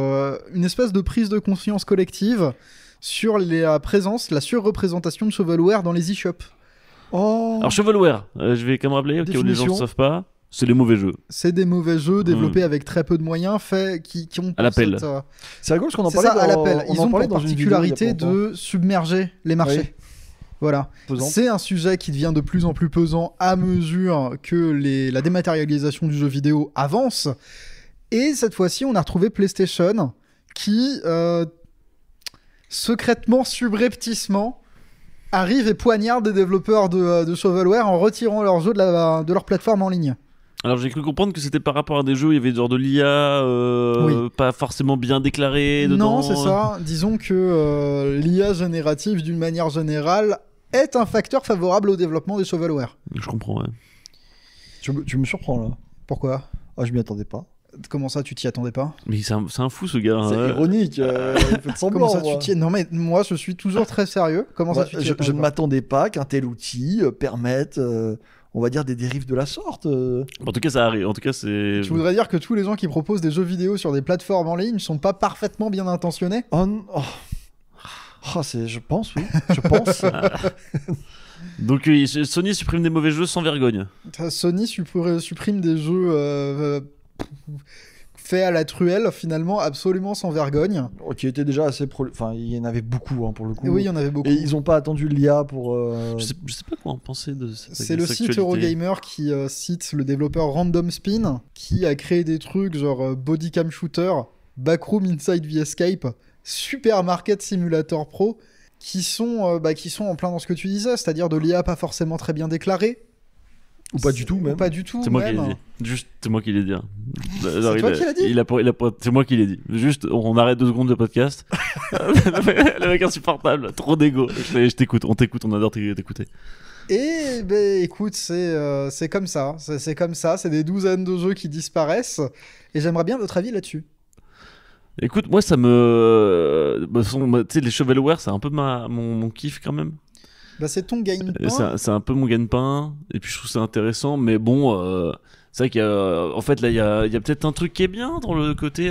une espèce de prise de conscience collective sur la présence, la surreprésentation de shovelware dans les e-shops. Oh. Alors, Shovelware, je vais quand même rappeler, au cas où les gens ne Définition. savent pas, c'est les mauvais jeux. C'est des mauvais jeux développés avec très peu de moyens, faits qui ont À l'appel. cette, C'est rigolo parce qu'on en c'est parlait ça, à dans- l'appel. on Ils en ont parlait pour dans une vidéo il y a particularité pas longtemps. de submerger les marchés. Oui. Voilà. Pesant. C'est un sujet qui devient de plus en plus pesant à mesure que la dématérialisation du jeu vidéo avance. Et cette fois-ci, on a retrouvé PlayStation qui, secrètement, subrepticement, arrive et poignarde des développeurs de shovelware en retirant leurs jeux de leur plateforme en ligne. Alors, j'ai cru comprendre que c'était par rapport à des jeux où il y avait genre de l'IA pas forcément bien déclaré dedans. Non, c'est ça. Disons que l'IA générative, d'une manière générale, est un facteur favorable au développement des shovelware. Je comprends, ouais. Tu me surprends là. Pourquoi ? Ah, je m'y attendais pas. Comment ça, tu t'y attendais pas ? Mais c'est un fou ce gars. C'est hein. ironique. Il fait semblant. Comment ça, moi. tu t'y... Non mais moi, je suis toujours très sérieux. Comment ça, Ouais, tu t'y je attendais ne pas ? m'attendais pas qu'un tel outil permette, on va dire, des dérives de la sorte. En tout cas, ça arrive. En tout cas, c'est. Tu voudrais dire que tous les gens qui proposent des jeux vidéo sur des plateformes en ligne sont pas parfaitement bien intentionnés ? Oh, je pense, oui. Je pense. Donc, Sony supprime des mauvais jeux sans vergogne. Sony supprime des jeux faits à la truelle, finalement, absolument sans vergogne. Qui était déjà assez. Enfin, il y en avait beaucoup hein, pour le coup. Et oui, il y en avait beaucoup. Et ils n'ont pas attendu l'IA pour. Je sais pas quoi en penser de cette C'est le site actualité. Eurogamer qui cite le développeur Random Spin, qui a créé des trucs genre Bodycam Shooter, Backroom Inside the Escape, Supermarket Simulator Pro, qui sont en plein dans ce que tu disais, c'est-à-dire de l'IA pas forcément très bien déclarée, Ou pas du tout, Ou même. pas du tout. C'est moi qui même. l'ai dit. Juste, c'est moi qui l'ai dit. Hein. C'est toi qui l'as dit C'est moi qui l'ai dit. Juste, on arrête 2 secondes de podcast. Le mec insupportable, trop d'ego. Je t'écoute, on adore t'écouter. Et ben écoute, c'est comme ça. C'est comme ça. C'est des douzaines de jeux qui disparaissent. Et j'aimerais bien votre avis là-dessus. Écoute, moi ça me. Tu sais, les shovelware, c'est un peu mon kiff quand même. Bah, c'est ton gagne-pain. C'est un peu mon gagne-pain. Et puis je trouve ça intéressant. Mais bon, c'est vrai qu'il y a. En fait, là, il y a peut-être un truc qui est bien dans le côté.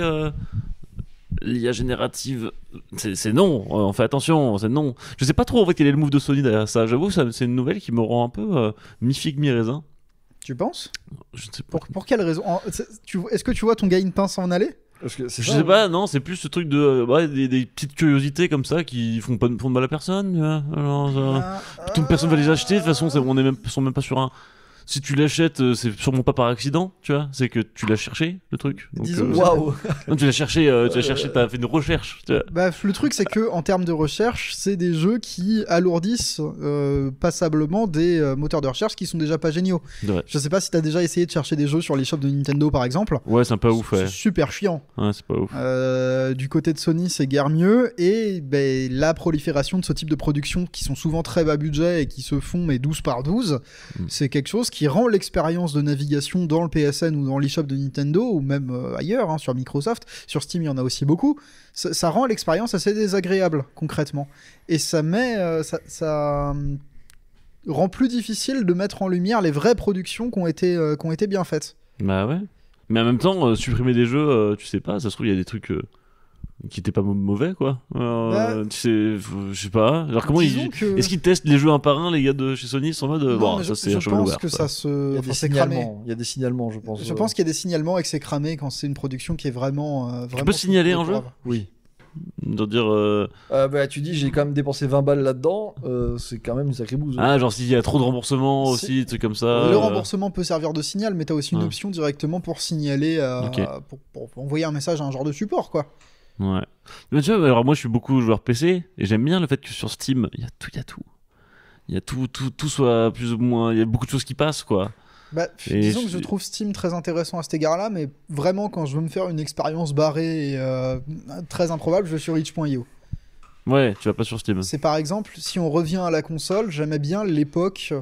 L'IA générative. C'est non. On fait attention, c'est non. Je sais pas trop en fait quel est le move de Sony derrière ça. J'avoue, c'est une nouvelle qui me rend un peu mi-figue, mi-raisin. Tu penses? Je ne sais pas. Pour quelle raison? Est-ce que tu vois ton gagne-pain s'en aller? Parce que c'est Je ça, sais ouais. pas, non, c'est plus ce truc de des petites curiosités comme ça qui font de mal à personne. Tu vois. Alors, toute personne va les acheter. De toute façon, sont même pas sur un. Si tu l'achètes, c'est sûrement pas par accident, tu vois. C'est que tu l'as cherché, le truc. Donc, Disons que Waouh. non, tu l'as cherché, t'as fait une recherche. Tu vois. Bah, le truc, c'est que en termes de recherche, c'est des jeux qui alourdissent passablement des moteurs de recherche qui sont déjà pas géniaux. C'est vrai. Je sais pas si t'as déjà essayé de chercher des jeux sur les shops de Nintendo, par exemple. Ouais, c'est un peu ouf, ouais. C'est super chiant. Ouais, c'est pas ouf. Du côté de Sony, c'est guère mieux. Et ben, la prolifération de ce type de production qui sont souvent très bas budget et qui se font mais 12 par 12, c'est quelque chose qui rend l'expérience de navigation dans le PSN ou dans l'eShop de Nintendo ou même ailleurs, hein, sur Microsoft. Sur Steam, il y en a aussi beaucoup. Ça rend l'expérience assez désagréable, concrètement. Et ça rend plus difficile de mettre en lumière les vraies productions qui ont été bien faites. Bah ouais. Mais en même temps, supprimer des jeux, tu sais pas, ça se trouve, il y a des trucs qui étaient pas mauvais, quoi. Tu sais, je sais pas. Alors, comment Disons que- Est-ce qu'ils testent les jeux un par un, les gars de chez Sony, ils sont en mode. Non, Bon, mais ça c'est je un pense shovelware. que ça se... Il y a enfin, des c'est cramé. signalements. Il y a des signalements, je pense. Je pense qu'il y a des signalements et que c'est cramé quand c'est une production qui est vraiment... Tu vraiment peux signaler un jeu Oui. De dire. Bah, tu dis, j'ai quand même dépensé 20 balles là-dedans. C'est quand même une sacrée bouse. Ah, genre s'il y a trop de remboursements Si- aussi, des trucs comme ça. Le remboursement peut servir de signal, mais t'as aussi une Ouais. option directement pour signaler, Ok. pour envoyer un message à un genre de support, quoi. Ouais. Mais tu vois, alors moi je suis beaucoup joueur PC et j'aime bien le fait que sur Steam, il y a tout. Il y a tout soit plus ou moins. Il y a beaucoup de choses qui passent, quoi. Bah, Et disons que je- je trouve Steam très intéressant à cet égard-là, mais vraiment, quand je veux me faire une expérience barrée et très improbable, je vais sur itch.io. Ouais, tu vas pas sur Steam. C'est par exemple, si on revient à la console, j'aimais bien l'époque, tu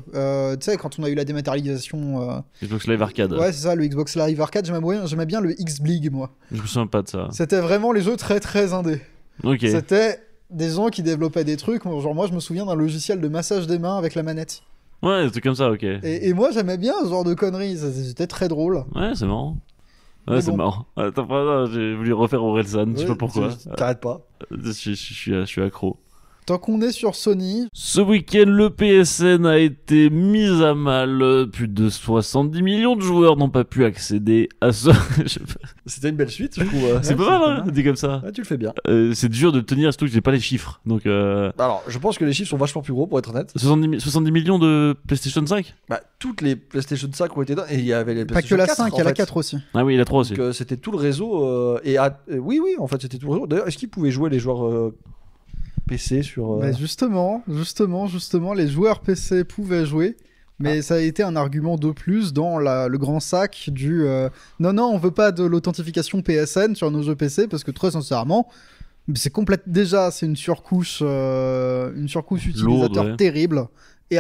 sais, quand on a eu la dématérialisation. Xbox Live Arcade. Ouais, c'est ça, le Xbox Live Arcade, j'aimais bien le X-Blig, moi. Je me souviens pas de ça. C'était vraiment les jeux très très indés. Ok. C'était des gens qui développaient des trucs, genre moi je me souviens d'un logiciel de massage des mains avec la manette. Ouais, des trucs comme ça, ok. Et moi j'aimais bien ce genre de conneries, c'était très drôle. Ouais, c'est marrant. Ouais, Mais c'est bon. marrant. Attends, j'ai voulu refaire Orelsan, je sais pas pourquoi. T'arrêtes pas. Je suis accro. Tant qu'on est sur Sony, Ce week-end, le PSN a été mis à mal. Plus de 70 millions de joueurs n'ont pas pu accéder à ce. C'était une belle suite, je trouve. C'est pas mal, hein, dit comme ça. Ouais, tu le fais bien. C'est dur de le tenir, surtout que j'ai pas les chiffres. Donc, Alors, je pense que les chiffres sont vachement plus gros, pour être honnête. 70 millions de PlayStation 5. Bah, toutes les PlayStation 5 ont été dans. Et il y avait les pas que PlayStation la 4, 5, il y a en la fait. 4 aussi. Ah oui, il a 3 aussi. Donc, c'était tout le réseau. Oui, en fait, c'était tout le réseau. D'ailleurs, est-ce qu'ils pouvaient jouer les joueurs PC sur. Bah, justement, les joueurs PC pouvaient jouer. Mais ça a été un argument de plus dans le grand sac du non, on veut pas de l'authentification PSN sur nos jeux PC parce que très sincèrement, c'est déjà c'est une surcouche utilisateur Lourde, ouais. terrible et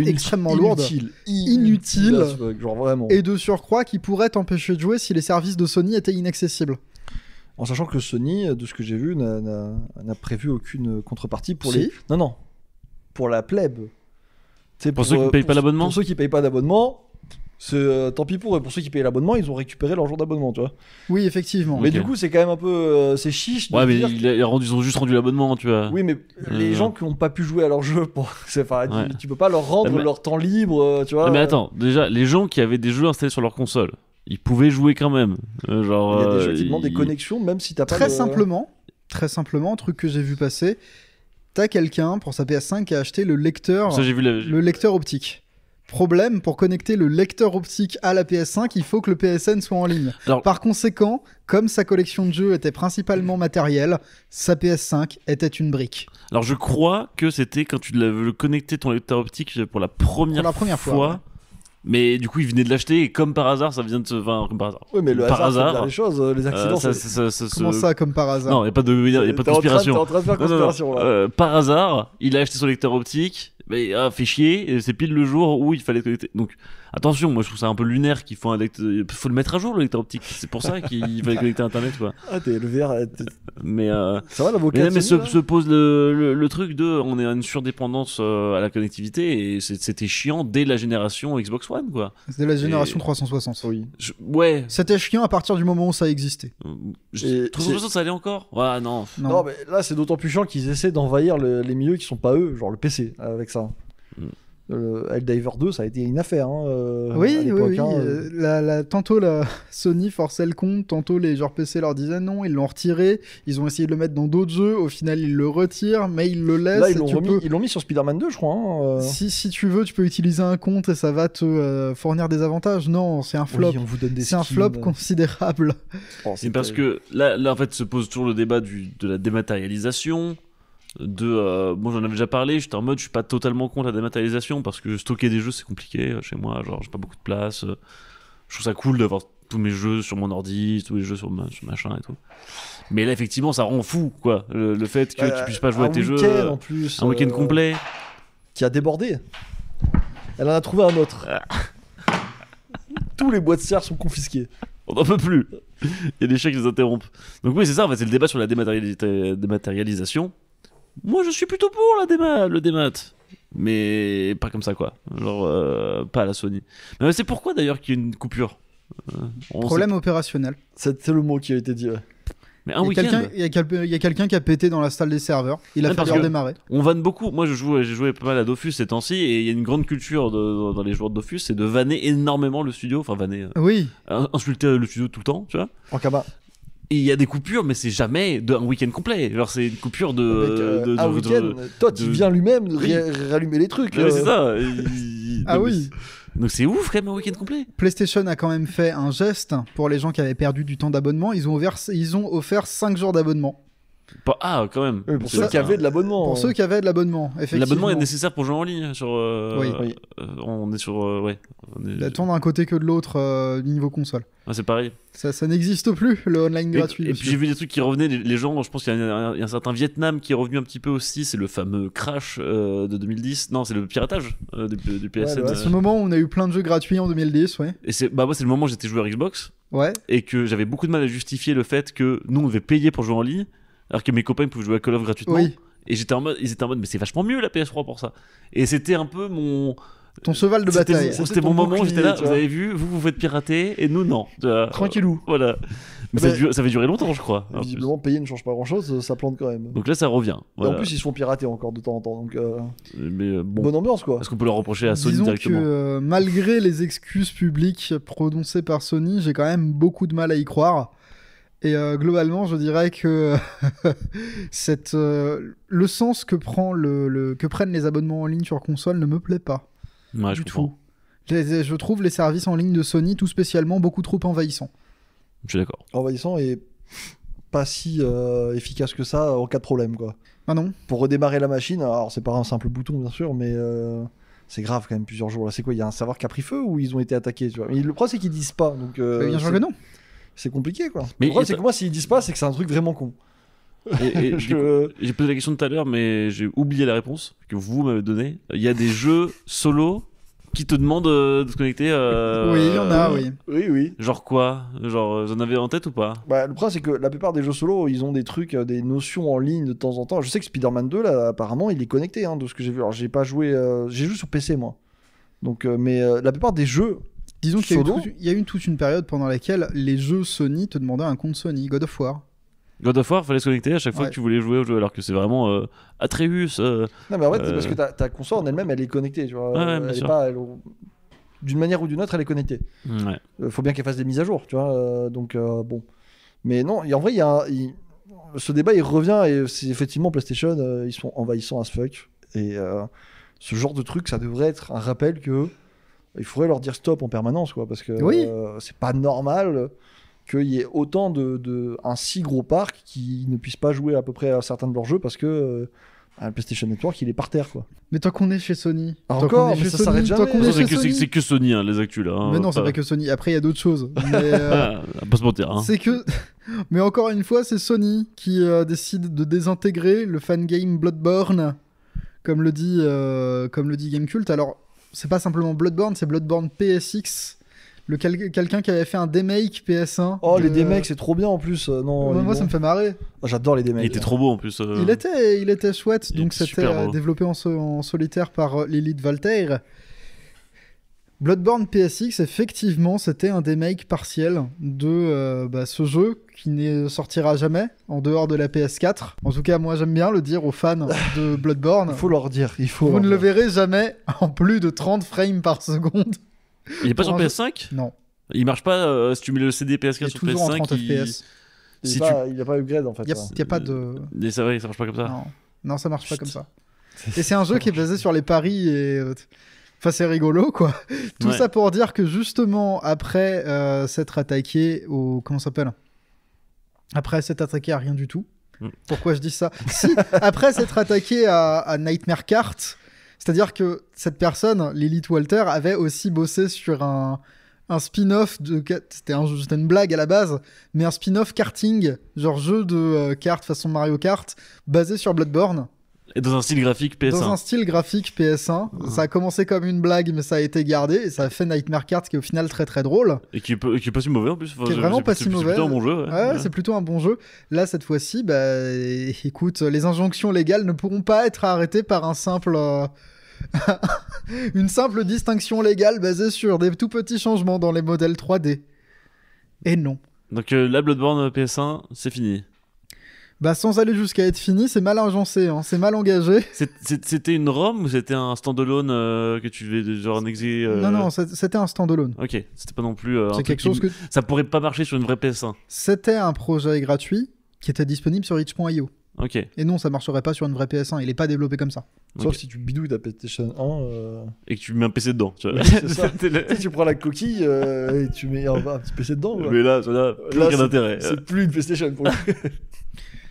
extrêmement lourde. Inutile. as fuck, genre vraiment. Et de surcroît qui pourrait t'empêcher de jouer si les services de Sony étaient inaccessibles. En sachant que Sony, de ce que j'ai vu, n'a prévu aucune contrepartie pour Si. les. Non. Pour la plèbe. C'est Pour ceux qui payent pas l'abonnement. Pour ceux qui payent pas d'abonnement, c'est tant pis pour eux. Pour ceux qui payent l'abonnement, ils ont récupéré leur jour d'abonnement, tu vois. Oui, effectivement. Mais Ok. du coup, c'est quand même un peu. C'est chiche. De Ouais, mais dire ils ont juste rendu l'abonnement, tu vois. Oui, mais les gens qui n'ont pas pu jouer à leur jeu, Ouais. tu peux pas leur rendre Mais- leur temps libre, tu vois. Ah, mais attends, déjà, les gens qui avaient des jeux installés sur leur console, ils pouvaient jouer quand même. Genre, Il y a des jeux qui demandent des connexions, même si t'as pas. Très simplement, truc que j'ai vu passer, t'as quelqu'un pour sa PS5 qui a acheté le lecteur Ça, j'ai vu le lecteur optique. Problème, pour connecter le lecteur optique à la PS5, il faut que le PSN soit en ligne. Alors- Par conséquent, comme sa collection de jeux était principalement matérielle, sa PS5 était une brique. Alors, je crois que c'était quand tu l'avais connecté ton lecteur optique pour la première Pour la première fois, ouais. Mais du coup, il venait de l'acheter et comme par hasard, ça vient de se. Enfin, comme par hasard. Oui, mais le Par hasard, fait hasard, bien les choses. Les accidents, Comment ça, comme par hasard? Non, il n'y a pas de T'es en train conspiration. de faire Non, non, non. conspiration, là. Par hasard, il a acheté son lecteur optique, mais fait chier, et c'est pile le jour où il fallait connecter. Donc, attention, moi je trouve ça un peu lunaire qu'il faut un lecteur. Faut le mettre à jour le lecteur optique, c'est pour ça qu'il fallait connecter Internet, quoi. Ah, t'es le VR. Mais, Ça va, l'avocat mais de Sony, là se pose le truc de. On est à une surdépendance à la connectivité, et c'était chiant dès la génération Xbox One, quoi. C'était la génération Et- 360. Oui. Ouais. C'était chiant à partir du moment où ça existait. Et 360, ça allait encore? Ouais, non. Non. Non, mais là, c'est d'autant plus chiant qu'ils essaient d'envahir les milieux qui sont pas eux, genre le PC, avec ça. Mm. Helldivers 2, ça a été une affaire. Hein, à Oui, oui, l'époque, oui. hein. Tantôt la Sony forçait le compte, tantôt les joueurs PC leur disaient non, ils l'ont retiré. Ils ont essayé de le mettre dans d'autres jeux. Au final, ils le retirent, mais ils le laissent. Là, et ils l'ont tu remis, peux- ils l'ont mis sur Spider-Man 2, je crois. Hein, Si tu veux, tu peux utiliser un compte et ça va te fournir des avantages. Non, c'est un flop. Oui, on vous donne des C'est un skins. flop considérable. Oh, C'est parce que là, en fait, se pose toujours le débat de la dématérialisation. Bon, j'en avais déjà parlé, j'étais en mode, je suis pas totalement contre la dématérialisation parce que stocker des jeux c'est compliqué chez moi, genre j'ai pas beaucoup de place. Je trouve ça cool d'avoir tous mes jeux sur mon ordi, tous les jeux sur machin et tout. Mais là, effectivement, ça rend fou, quoi. Le fait que tu puisses pas jouer à tes jeux. week-end, en plus, Un week-end complet. qui a débordé. Elle en a trouvé un autre. Tous les boîtes serres sont confisquées. On n'en peut plus. Il y a des chiens qui les interrompent. Donc oui, c'est ça, en fait, c'est le débat sur la dématérialisation. Moi, je suis plutôt pour le démat. Mais pas comme ça, quoi. Genre, pas à la Sony. Mais c'est pourquoi, d'ailleurs, qu'il y a une coupure. On Problème opérationnel. C'est le mot qui a été dit. Ouais. Mais un Il y a week-end, quelqu'un qui a pété dans la salle des serveurs. Il a Ouais, parce fallu que- redémarrer. on vanne beaucoup. Moi, j'ai joué pas mal à Dofus ces temps-ci, et il y a une grande culture dans les joueurs de Dofus, c'est de vanner énormément le studio. Enfin, vanner, Oui, insulter le studio tout le temps, tu vois. En cabas. Et il y a des coupures, mais c'est jamais un week-end complet. Genre, c'est une coupure Un week-end, Todd, il vient lui-même Oui. rallumer les trucs. Ouais, c'est ça. Ah Donc, oui. Donc c'est ouf quand même un week-end complet. PlayStation a quand même fait un geste pour les gens qui avaient perdu du temps d'abonnement. Ils ont offert 5 jours d'abonnement. Ah, quand même. Oui, pour C'est ceux ça. qui avaient de l'abonnement. Pour ceux qui avaient de l'abonnement, effectivement. L'abonnement est nécessaire pour jouer en ligne sur. Oui. Oui. On est sur. Ouais. Tant d'un côté que de l'autre niveau console. Ouais, c'est pareil. Ça n'existe plus, le online gratuit. Et puis monsieur. j'ai vu des trucs qui revenaient. Les gens, je pense qu'il y a un certain Vietnam qui est revenu un petit peu aussi. C'est le fameux crash de 2010. Non, c'est le piratage du PSN. Ouais, À ce moment, on a eu plein de jeux gratuits en 2010, ouais. Et moi, c'est le moment où j'étais joueur Xbox Ouais. et que j'avais beaucoup de mal à justifier le fait que nous, on devait payer pour jouer en ligne, alors que mes copains pouvaient jouer à Call of gratuitement. Oui. Et ils étaient en mode, mais c'est vachement mieux la PS3 pour ça. Et c'était un peu mon. Ton cheval de C'était bataille. C'était ton mon moment où bouclier, j'étais là, tu vous vois. avez vu, vous faites pirater, et nous non. Tu vois, Tranquillou. Voilà. Mais Mais- ça avait duré longtemps, je crois. en plus. Visiblement, payer ne change pas grand-chose, ça plante quand même. Donc là, ça revient. Et Voilà. en plus, ils se font pirater encore de temps en temps. Donc, Mais bon, bonne ambiance, quoi. est-ce qu'on peut leur reprocher à Sony Disons que directement malgré les excuses publiques prononcées par Sony, j'ai quand même beaucoup de mal à y croire. Et globalement, je dirais que le sens que prennent les abonnements en ligne sur console ne me plaît pas Ouais, je du comprends. tout. Je trouve les services en ligne de Sony tout spécialement beaucoup trop envahissants. Je suis d'accord. Envahissant et pas si efficace que ça en cas de problème, quoi. Ah non? Pour redémarrer la machine, alors c'est pas un simple bouton, bien sûr, mais c'est grave quand même plusieurs jours. Là, c'est quoi? Il y a un serveur qui a pris feu ou ils ont été attaqués, tu vois? Mais le problème, c'est qu'ils disent pas. Donc, Bien sûr c'est- que non. c'est compliqué, quoi. Mais Le problème, et c'est pas- que moi, s'ils disent pas, c'est que c'est un truc vraiment con. Et Je- j'ai posé la question tout à l'heure, mais j'ai oublié la réponse que vous m'avez donnée. Il y a des jeux solo qui te demandent de se connecter. Oui, il y en a, oui. Oui, oui. Genre quoi? Genre, vous en avez en tête ou pas? Bah, le problème, c'est que la plupart des jeux solo, ils ont des trucs, des notions en ligne de temps en temps. Je sais que Spider-Man 2, là, apparemment, il est connecté, hein, de ce que j'ai vu. Alors, j'ai pas joué, j'ai joué sur PC, moi. Donc, mais la plupart des jeux, Disons qu'il y a eu Solo. il y a eu toute une période pendant laquelle les jeux Sony te demandaient un compte Sony. God of War. God of War, fallait se connecter à chaque fois Ouais. que tu voulais jouer au jeu, alors que c'est vraiment Atreus. non, mais en fait, c'est Euh. parce que ta console en elle-même, elle est connectée, tu vois. Ouais, ouais, bien elle est sûr. pas, d'une manière ou d'une autre, elle est connectée. Ouais. Faut bien qu'elle fasse des mises à jour, tu vois. Donc, bon. Mais non, en vrai, ce débat, il revient et c'est effectivement PlayStation, ils sont envahissants as fuck. Et ce genre de truc, ça devrait être un rappel que il faudrait leur dire stop en permanence, quoi. Parce que Oui. c'est pas normal qu'il y ait autant un si gros parc qui ne puisse pas jouer à peu près à certains de leurs jeux parce que Le PlayStation Network, il est par terre, quoi. Mais tant qu'on est chez Sony. Ah, tant encore, qu'on est mais chez ça Sony, s'arrête tant jamais. qu'on est C'est chez Sony. c'est que Sony, hein, les actus là. hein, Mais non, c'est pas que Sony. Après, il y a d'autres choses. Mais, On va pas se mentir. Hein. c'est que. Mais encore une fois, c'est Sony qui décide de désintégrer le fangame Bloodborne, comme le dit Gamecult. Alors, c'est pas simplement Bloodborne, c'est Bloodborne PSX. Quelqu'un qui avait fait un demake PS1. Oh, les D-Mecs, c'est trop bien en plus. Non, Ouais, ils moi, vont- ça me fait marrer. Ah, j'adore les D-Mecs. Il était trop beau en plus. Il était chouette, il donc était c'était super beau. développé en solitaire par Lilith Voltaire. Bloodborne PSX, effectivement, c'était un demake partiel de ce jeu qui ne sortira jamais en dehors de la PS4. En tout cas, moi j'aime bien le dire aux fans de Bloodborne. Il faut leur dire. Vous leur ne le dire. verrez jamais en plus de 30 frames par seconde. Il est pas sur Pour un PS5 Non, Il marche pas si tu mets le CD il PS4 est sur toujours en PS5. 30 FPS. Si Il n'y a pas upgrade en fait. Il ça. n'y a pas de... Et ça, ouais, ça marche pas comme ça. Non, ça marche pas comme ça. Et c'est un jeu qui est basé sur les paris et... Enfin, c'est rigolo, quoi. Tout Ouais. ça pour dire que justement, après s'être attaqué au... Comment ça s'appelle ? Après s'être attaqué à rien du tout. Pourquoi je dis ça ? Si, après s'être attaqué à Nightmare Kart, c'est-à-dire que cette personne, Lilith Walter, avait aussi bossé sur un spin-off de... C'était une blague à la base, mais un spin-off karting, genre jeu de kart façon Mario Kart, basé sur Bloodborne. Et dans un style graphique PS1. Dans un style graphique PS1, ça a commencé comme une blague, mais ça a été gardé et ça a fait Nightmare Kart qui est au final très très drôle. Et qui est pas si mauvais en plus. Enfin, Qui est vraiment pas si c'est mauvais. plutôt un bon jeu. Ouais, c'est plutôt un bon jeu. Là, cette fois-ci, écoute, les injonctions légales ne pourront pas être arrêtées par un simple. Une simple distinction légale basée sur des tout petits changements dans les modèles 3D. Et non. Donc la Bloodborne PS1, c'est fini. Sans aller jusqu'à être fini, c'est mal agencé, hein, c'est mal engagé. C'était une ROM ou c'était un standalone que tu devais genre annexer Non, c'était un standalone. Ok, c'était pas non plus. un C'est truc quelque chose que. Ça pourrait pas marcher sur une vraie PS1. C'était un projet gratuit qui était disponible sur itch.io. Ok. Et non, ça marcherait pas sur une vraie PS1, il est pas développé comme ça. Sauf Ok. si tu bidouilles ta PlayStation 1. Et que tu mets un PC dedans. Tu vois. Oui, c'est ça. C'était le- Tu sais, tu prends la coquille et tu mets un petit PC dedans. quoi. Mais là, ça n'a plus Là, aucun intérêt. C'est plus une PlayStation pour le coup.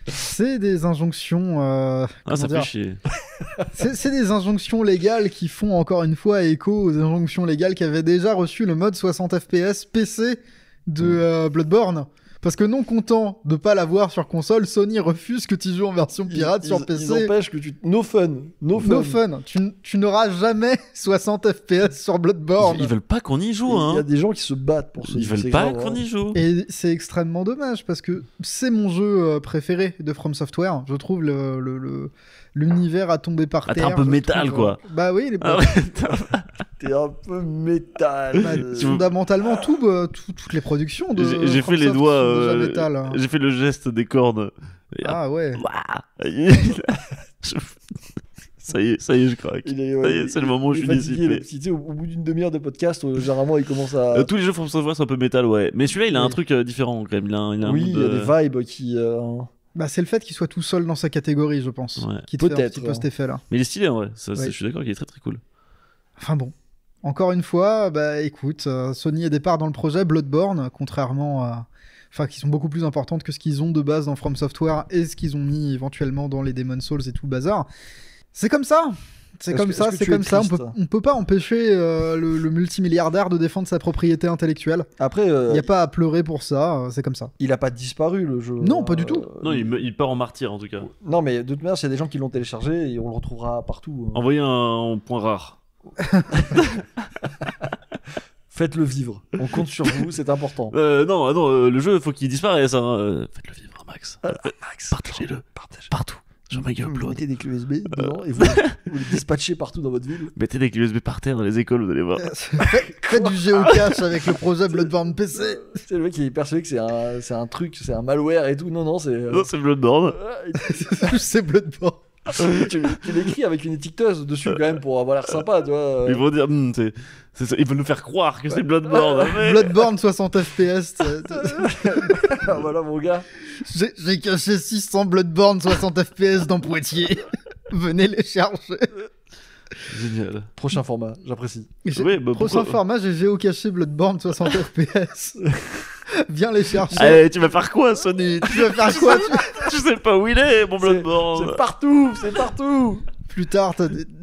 C'est des injonctions. Ah, comment ça dire fait chier. C'est des injonctions légales qui font encore une fois écho aux injonctions légales qui avaient déjà reçu le mode 60 FPS PC de Bloodborne. Parce que non content de pas l'avoir sur console, Sony refuse que tu joues en version pirate sur PC. Ils empêchent que tu. No fun. No fun. No fun. Tu n'auras jamais 60 FPS sur Bloodborne. Ils veulent pas qu'on y joue, Il y a hein. des gens qui se battent pour ce Ils veulent pas qu'on y joue. Et c'est extrêmement dommage parce que c'est mon jeu préféré de From Software. Je trouve l'univers a tombé par Ah, t'es terre. un peu je métal, trouve, quoi. Bah oui, il est Ah pas... ouais, T'es un peu métal. Bah, Tu veux- fondamentalement, toutes les productions de J'ai fait les FromSoft doigts. sont déjà métal, hein. J'ai fait le geste des cornes. Et Ah ouais. Ouah. Ça y est, je craque. Il est, Ça y est, c'est le moment où je suis fatigué, le dissipé. petit, tu sais, au bout d'une demi-heure de podcast, généralement, il commence à. Tous les jeux From Software sont un peu métal, ouais. Mais celui-là, il a un Oui. truc différent quand même. Il a un Oui, il mood, y a des vibes qui. Bah, c'est le fait qu'il soit tout seul dans sa catégorie, je pense, Ouais. qui te fait un Peut-être, petit peu ouais. cet effet-là. Mais il est stylé, en vrai. Ça, Ouais. je suis d'accord qu'il est très très cool. Enfin bon. Encore une fois, bah écoute, Sony est départ dans le projet Bloodborne, contrairement à... Enfin, qui sont beaucoup plus importantes que ce qu'ils ont de base dans From Software et ce qu'ils ont mis éventuellement dans les Demon's Souls et tout le bazar. C'est comme ça. C'est Est-ce comme que- ça, est-ce que c'est tu es comme ça. triste On peut pas empêcher le multimilliardaire de défendre sa propriété intellectuelle. Après, Il n'y a pas à pleurer pour ça, c'est comme ça. il a pas disparu le jeu. Non, pas du tout. Non, il part en martyr en tout cas. Non, mais de toute manière, il y a des gens qui l'ont téléchargé et on le retrouvera partout. Envoyez un point rare. Faites-le vivre. On compte sur vous, c'est important. Non, le jeu, faut qu'il disparaisse. Hein. Faites-le vivre, Max. Max, Partagez-le. Partout. Sur ma gueule, Vous upload. mettez des clés USB dedans et vous les dispatchez partout dans votre ville. Mettez des clés USB par terre dans les écoles, vous allez voir. Faites du géocache avec le projet Bloodborne PC. C'est le mec qui est persuadé que c'est un truc, c'est un malware et tout. Non, c'est. Non, c'est Bloodborne. C'est Bloodborne. tu l'écris avec une étiqueteuse dessus quand même pour avoir l'air sympa, tu vois. Ils vont dire, c'est ça. Ils veulent nous faire croire que c'est Bloodborne. mais- Bloodborne 60 FPS. Voilà mon gars. J'ai caché 600 Bloodborne 60 FPS dans Poitiers. Venez les chercher. Génial. Prochain format, j'apprécie. J'ai- Ouais, bah, Prochain pourquoi- format, j'ai géocaché Bloodborne 60 FPS. Viens les chercher. Allez, tu vas faire quoi, Sony? Tu vas faire quoi Tu sais pas où il est, mon Bloodborne. C'est partout. Plus tard,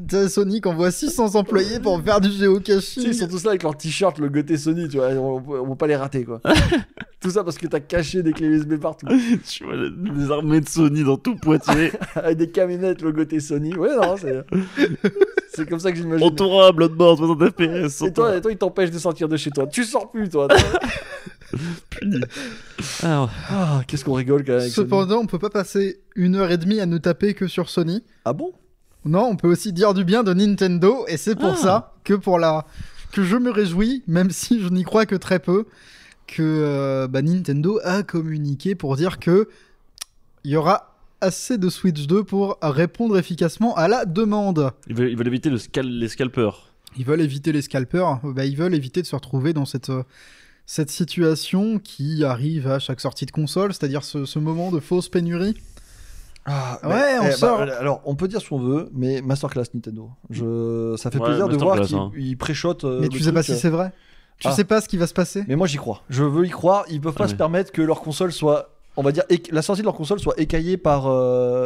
t'as Sony qui envoie 600 employés pour faire du géocaching. Ils sont tous là avec leur t-shirt, le goûter Sony, tu vois, on va pas les rater, quoi. Tout ça parce que t'as caché des clés USB partout. Tu vois des armées de Sony dans tout Poitiers. Avec des camionnettes, le goûter Sony. Ouais, non, c'est comme ça que j'imagine. On tournera Bloodborne 60 FPS. Et toi, ils t'empêchent de sortir de chez toi. Tu sors plus, toi. Puni. Alors, Ah, qu'est-ce qu'on rigole quand même. avec Sony. Cependant, on peut pas passer 1h30 à ne taper que sur Sony. Ah bon? Non, on peut aussi dire du bien de Nintendo, et c'est pour ça que je me réjouis, même si je n'y crois que très peu, que Nintendo a communiqué pour dire que il y aura assez de Switch 2 pour répondre efficacement à la demande. ils veulent éviter les scalpers. Ils veulent éviter les scalpers, ils veulent éviter de se retrouver dans cette situation qui arrive à chaque sortie de console, c'est-à-dire ce moment de fausse pénurie. Ah, Ouais, on sort. Alors, on peut dire ce qu'on veut, mais masterclass Nintendo. Ça fait Ouais, plaisir de voir masterclass, qu'ils préchotent. Mais tu sais pas si c'est vrai. Tu sais pas ce qui va se passer. Mais moi, j'y crois. Je veux y croire. Ils peuvent pas Ah se ouais. permettre que leur console soit, on va dire, la sortie de leur console soit écaillée par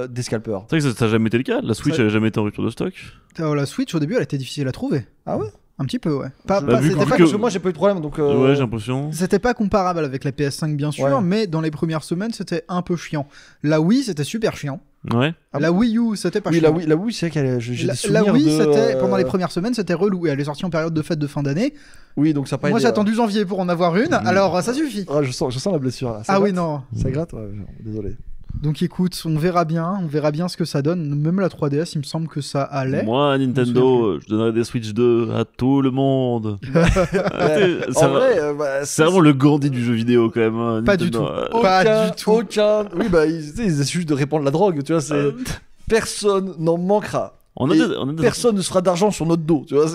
des scalpers. C'est vrai que ça n'a jamais été le cas. La Switch Ça- n'a jamais été en rupture de stock. La Switch, au début, elle était difficile à trouver. Ah ouais? Un petit peu, ouais. Bah, vu C'était que- pas Parce que moi, j'ai pas eu de problème, donc. Ouais, j'ai l'impression. C'était pas comparable avec la PS5 bien sûr, Ouais. mais dans les premières semaines c'était un peu chiant. La Wii c'était super chiant. Ouais. Ah La Wii U c'était pas Oui, chiant. la Wii, c'est qu'elle. J'ai des La souvenirs Wii de. c'était pendant les premières semaines c'était relou et elle est sortie en période de fête de fin d'année. Oui, donc ça a pas Moi aidé, j'ai attendu janvier pour en avoir une, alors ça suffit. Ouais, je sens la blessure. Là. Ça Ah gratte oui non. Ça gratte, ouais, désolé. Donc écoute, on verra bien ce que ça donne. Même la 3DS, il me semble que ça allait. Moi, Nintendo, je donnerais des Switch 2 à tout le monde. En vrai, C'est vraiment le Gandhi du jeu vidéo quand même. hein, Pas du Nintendo. tout. Pas du tout. Aucun. Oui, ils essaient juste de répandre la drogue, tu vois. Personne n'en manquera. On a Et des personne ne se fera d'argent sur notre dos, tu vois.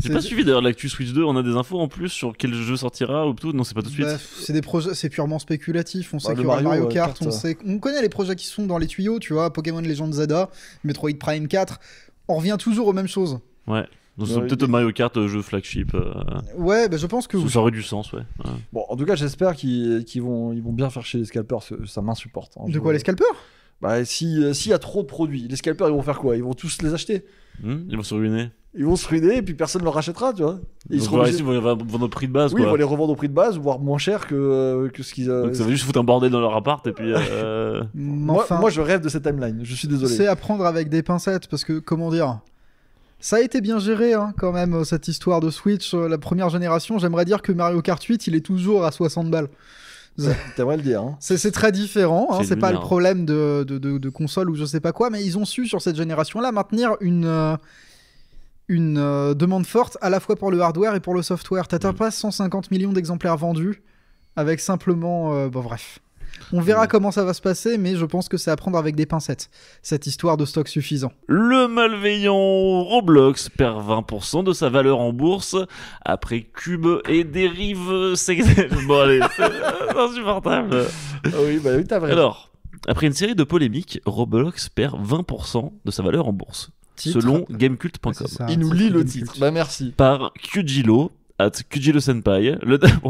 J'ai pas suivi d'ailleurs l'actu Switch 2. On a des infos en plus sur quel jeu sortira ou tout. Non, c'est pas tout de suite. Bah, c'est des projets, c'est purement spéculatif. On sait le qu'il y aura Mario, Mario Kart, Kart, on connaît les projets qui sont dans les tuyaux, tu vois, Pokémon Legend Zelda, Metroid Prime 4. On revient toujours aux mêmes choses. Ouais. Donc, Ouais, peut-être Mario Kart jeu flagship. Ouais, bah, je pense que oui. Ça aurait du sens, ouais. Ouais. Bon, en tout cas, j'espère qu'ils vont bien faire chez les scalpers, parce que ça m'insupporte. hein. De quoi, les scalpers? Bah, s'il y a trop de produits, les scalpers, ils vont faire quoi? Ils vont tous les acheter. Ils vont se ruiner. Ils vont se ruiner et puis personne ne leur rachètera, tu vois. Et ils Donc, seront voilà, obligés- ici, ils vont vendre au prix de base. Oui, ils quoi. vont les revendre au prix de base, voire moins cher que ce qu'ils. Donc ça va juste foutre un bordel dans leur appart et puis. Enfin, Moi, je rêve de cette timeline, je suis désolé. c'est à prendre avec des pincettes parce que, comment dire, ça a été bien géré hein, quand même, cette histoire de Switch, la première génération. J'aimerais dire que Mario Kart 8, il est toujours à 60 balles. T'aimerais le dire, hein. C'est très différent, hein, C'est c'est pas le lunaire. problème de console ou je sais pas quoi, mais ils ont su sur cette génération-là maintenir une demande forte à la fois pour le hardware et pour le software. T'atteins pas 150 millions d'exemplaires vendus avec simplement... bon bref. On verra comment ça va se passer, mais je pense que c'est à prendre avec des pincettes, cette histoire de stock suffisant. Le malveillant Roblox perd 20% de sa valeur en bourse après Cube et dérive sexuelle. Bon allez, c'est insupportable. Ah oui, bah oui, t'as vrai. Alors, après une série de polémiques, Roblox perd 20% de sa valeur en bourse, Titre. selon Ouais, gamecult.com. c'est ça, Il nous titre lit le Gamecult. titre. Bah merci. Par Kujilo, Kujilo Senpai. Bon,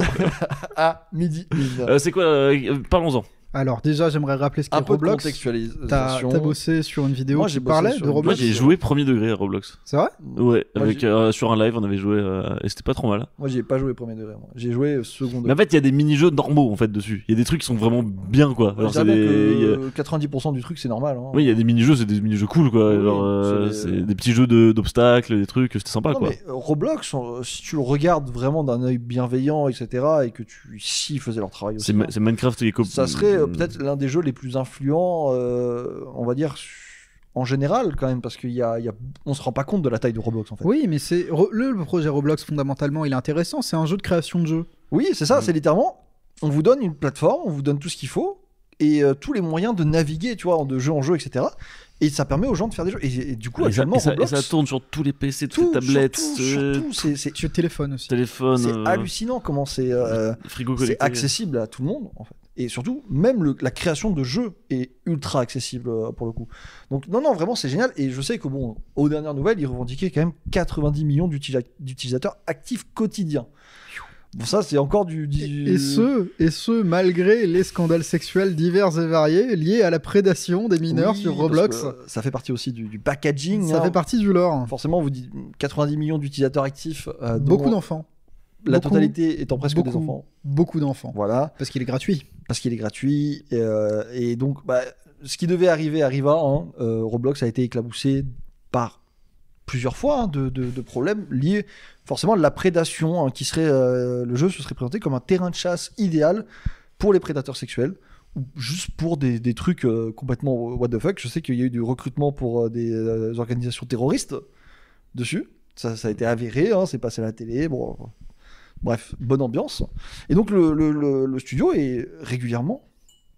À midi. une. c'est quoi parlons-en. Alors déjà, j'aimerais rappeler ce qu'est Un peu de Roblox. contextualisation. T'as bossé sur une vidéo Moi, qui j'ai bossé parlait sur de une- Moi Roblox. j'ai joué premier degré à Roblox. C'est vrai? Ouais, Moi, avec sur un live on avait joué et c'était pas trop mal. Moi, j'y ai pas joué premier degré. Moi. J'ai joué second Mais en degré. fait, il y a des mini-jeux normaux en fait dessus. Il y a des trucs qui sont vraiment bien quoi. Alors, Je c'est dirais des... il y a- que 90% du truc, c'est normal. Hein. Oui, il y a des mini-jeux, c'est des mini-jeux cool quoi. Oui, Genre, c'est c'est des petits jeux d'obstacles, des trucs, c'était sympa Non, quoi. mais Roblox, si tu le regardes vraiment d'un œil bienveillant, etc., et que s'ils faisaient leur travail aussi, C'est Minecraft qui est ça serait peut-être l'un des jeux les plus influents, on va dire, en général quand même, parce on se rend pas compte de la taille de Roblox en fait. Oui, mais le projet Roblox fondamentalement, il est intéressant. C'est un jeu de création de jeux. Oui, c'est ça, c'est littéralement, on vous donne une plateforme, on vous donne tout ce qu'il faut, et tous les moyens de naviguer, tu vois, de jeu en jeu, etc. Et ça permet aux gens de faire des jeux. Et du coup, Et ça, actuellement, Roblox, et ça tourne sur tous les PC, toutes tout, les tablettes, surtout, c'est Sur téléphone aussi. téléphone, c'est hallucinant comment c'est frigo c'est connecté. accessible à tout le monde en fait. Et surtout, même la création de jeux est ultra accessible pour le coup. Donc non, vraiment c'est génial. Et je sais que bon, aux dernières nouvelles, ils revendiquaient quand même 90 millions d'utilisateurs actifs quotidiens. Bon, ça, c'est encore Et ce, malgré les scandales sexuels divers et variés liés à la prédation des mineurs Oui, sur parce Roblox. que ça fait partie aussi du packaging. Ça hein. fait partie du lore. Forcément, vous dites 90 millions d'utilisateurs actifs. dont Beaucoup d'enfants. La Beaucoup, totalité étant presque des enfants. Beaucoup d'enfants. Voilà. Parce qu'il est gratuit. Parce qu'il est gratuit. Et donc, bah, ce qui devait arriver arriva. Hein. Roblox a été éclaboussé par plusieurs fois hein, de problèmes liés forcément à la prédation, hein, qui serait le jeu se serait présenté comme un terrain de chasse idéal pour les prédateurs sexuels ou juste pour des trucs complètement what the fuck. Je sais qu'il y a eu du recrutement pour des organisations terroristes dessus. Ça a été avéré, hein, c'est passé à la télé. Bon, bref, bonne ambiance. Et donc le studio est régulièrement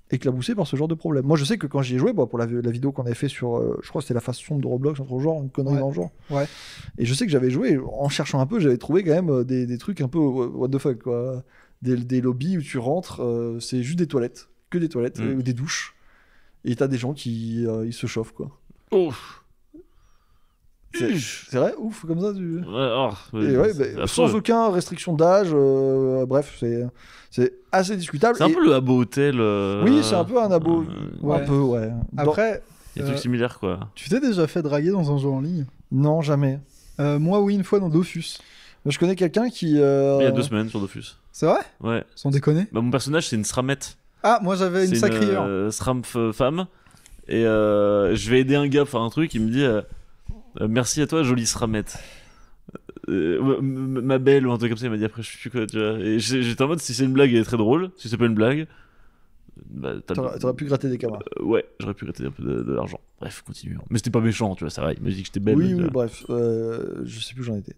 éclaboussé par ce genre de problème. Moi, je sais que quand j'y ai joué, pour la vidéo qu'on avait fait sur, je crois que c'était la face sombre de Roblox, un autre genre, une connerie dans le genre. Ouais. Et je sais que j'avais joué, en cherchant un peu, j'avais trouvé quand même des trucs un peu what the fuck, quoi. Des lobbies où tu rentres, c'est juste des toilettes, que des toilettes, ou des douches. Et t'as des gens qui ils se chauffent, quoi. Ouf. C'est vrai, ouf, comme ça. Ouais, oh, Et ouais, sans aucune restriction d'âge, bref, c'est assez discutable. C'est un peu le Habbo Hotel. Oui, c'est un peu un abo. ouais. Un peu, ouais. Après, Il y a des trucs similaires, quoi. tu t'es déjà fait draguer dans un jeu en ligne? Non, jamais. Moi, oui, une fois dans Dofus. Je connais quelqu'un qui. Il y a 2 semaines sur Dofus. C'est vrai? Ouais. Sans déconner. Bah, mon personnage, c'est une Sramette. Ah, moi j'avais une C'est sacrière. Sram femme. Et je vais aider un gars à faire un truc. Il me dit merci à toi, jolie Sramette. Ma belle ou un truc comme ça. Il m'a dit après, je suis quoi, tu vois. Et j'étais en mode, si c'est une blague, elle est très drôle. Si c'est pas une blague, bah, T'aurais pu gratter des camarades. ouais, j'aurais pu gratter un peu de l'argent. Bref, continuons. Mais c'était pas méchant, tu vois, ça va. Il m'a dit que j'étais belle. Oui, tu oui, vois. bref. Je sais plus où j'en étais.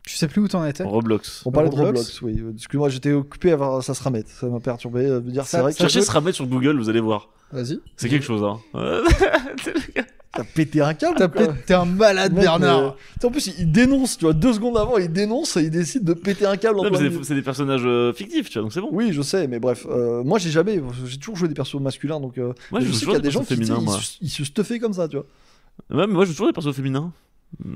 Tu sais plus où t'en étais? En Roblox. On parlait de Roblox Roblox, oui. Excuse-moi, j'étais occupé à voir ça se ramette. Ça m'a perturbé de dire Ça- c'est vrai que Cherchez Sramette sur Google, vous allez voir. Vas-y. C'est quelque chose, hein. t'as pété un câble. T'es un malade, Mec, Bernard. En plus, il dénonce, tu vois, 2 secondes avant, il dénonce et il décide de péter un câble en Non, mais plein milieu. c'est des personnages fictifs, tu vois, donc c'est bon. Oui, je sais, mais bref, moi j'ai toujours joué des persos masculins, donc Moi, je je joue sais toujours qu'il y a des des gens persos qui féminins, moi. ils se stuffaient comme ça, tu vois. Ouais, mais moi, je joue toujours des persos féminins.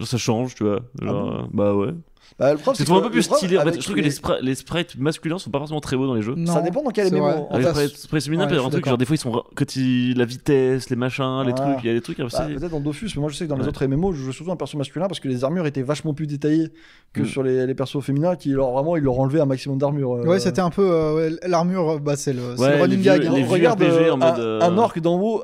Ça change, tu vois. Genre, bah ouais. Bah, le problème, C'est toujours un peu plus le problème stylé. En fait, avec je trouve que les sprites masculins sont pas forcément très beaux dans les jeux. Non, ça dépend dans quel c'est MMO. vrai. En Les fait, sprites féminins, Ouais, il y a je un suis truc, d'accord. genre des fois ils sont. La vitesse, les machins, les Ouais. trucs, il y a des trucs un peu bah, stylés. peut-être dans Dofus, mais moi je sais que dans les Ouais. autres MMO, je jouais surtout un perso masculin parce que les armures étaient vachement plus détaillées que sur les persos féminins qui, vraiment, ils leur enlevaient un maximum d'armure. Ouais, c'était un peu. Ouais, l'armure, bah, c'est le Ouais, running les gag. vieux- hein. les vieux Regarde RPG en mode, un orc d'en haut,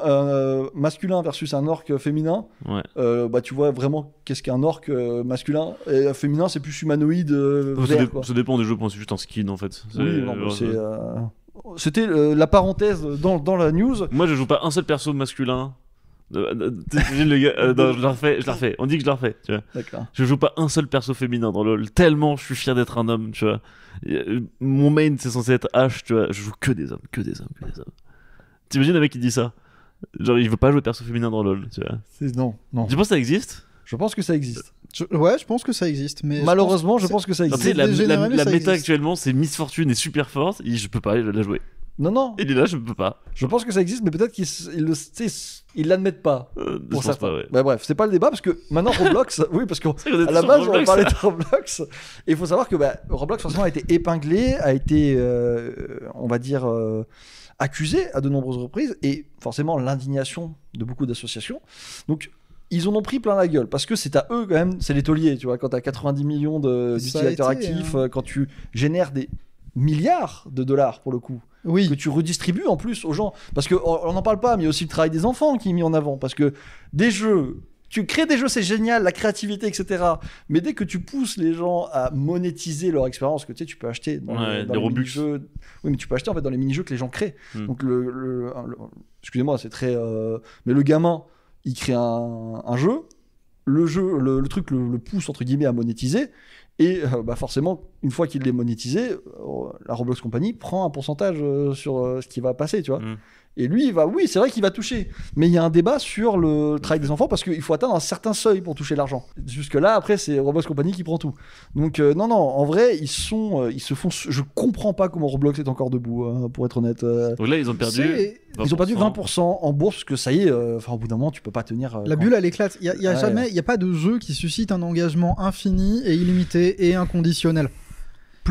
masculin versus un orc féminin. Ouais. Bah, tu vois vraiment qu'est-ce qu'un orc masculin. Et féminin, c'est plus humanoïde, vert, quoi. Ça dépend des jeux, c'est juste un skin en fait. Oui, non, mais c'était la parenthèse dans la news. Moi je joue pas un seul perso masculin. T'imagines le gars, non, je la refais. On dit que je la refais, tu vois. D'accord. Je joue pas un seul perso féminin dans LoL, tellement je suis fier d'être un homme, tu vois. Mon main c'est censé être H, tu vois. Je joue que des hommes. T'imagines un mec qui dit ça? Genre il veut pas jouer de perso féminin dans LoL, tu vois. Non. Tu penses que ça existe? Je pense que ça existe. Ouais, je pense que ça existe. Mais Malheureusement, je pense que ça Non, tu existe. sais, la dégénéré, mais ça méta existe. actuellement c'est Miss Fortune est super forte, et je peux pas la jouer. Non. Il est là, je peux pas. Je pense que ça existe, mais peut-être ils l'admettent pas. Je Pour pense certains. pas, ouais. Bah, bref, c'est pas le débat parce que maintenant Roblox, oui, parce qu'à C'est vrai qu'on était la sur base on Roblox. parlait de Roblox. Et il faut savoir que Roblox forcément a été épinglé, a été, on va dire, accusé à de nombreuses reprises, et forcément l'indignation de beaucoup d'associations. Donc ils en ont pris plein la gueule parce que c'est à eux quand même, c'est les tauliers, tu vois, quand t'as 90 millions d'utilisateurs a été, actifs, hein. quand tu génères des milliards de dollars pour le coup. Oui. Que tu redistribues en plus aux gens. Parce qu'on n'en parle pas, mais il y a aussi le travail des enfants qui est mis en avant. Parce que des jeux, tu crées des jeux, c'est génial, la créativité, etc. Mais dès que tu pousses les gens à monétiser leur expérience, que tu sais, tu peux acheter dans Ouais, dans des les Robux. mini-jeux. Oui, mais tu peux acheter en fait dans les mini-jeux que les gens créent. Donc excusez-moi, c'est très. Mais le gamin, il crée un jeu. Le jeu, le truc le pousse entre guillemets à monétiser. Et forcément, une fois qu'il est monétisé, la Roblox Company prend un pourcentage sur ce qui va passer, tu vois. Et lui, oui, c'est vrai qu'il va toucher. Mais il y a un débat sur le travail des enfants parce qu'il faut atteindre un certain seuil pour toucher l'argent. Jusque-là, après, c'est Roblox Company qui prend tout. Donc, non, en vrai, ils se font. Je comprends pas comment Roblox est encore debout, pour être honnête. Donc là, ils ont perdu. Ils ont perdu 20% en bourse parce que ça y est, au bout d'un moment, tu peux pas tenir. La bulle, elle éclate. Il y a pas de jeu qui suscite un engagement infini et illimité et inconditionnel.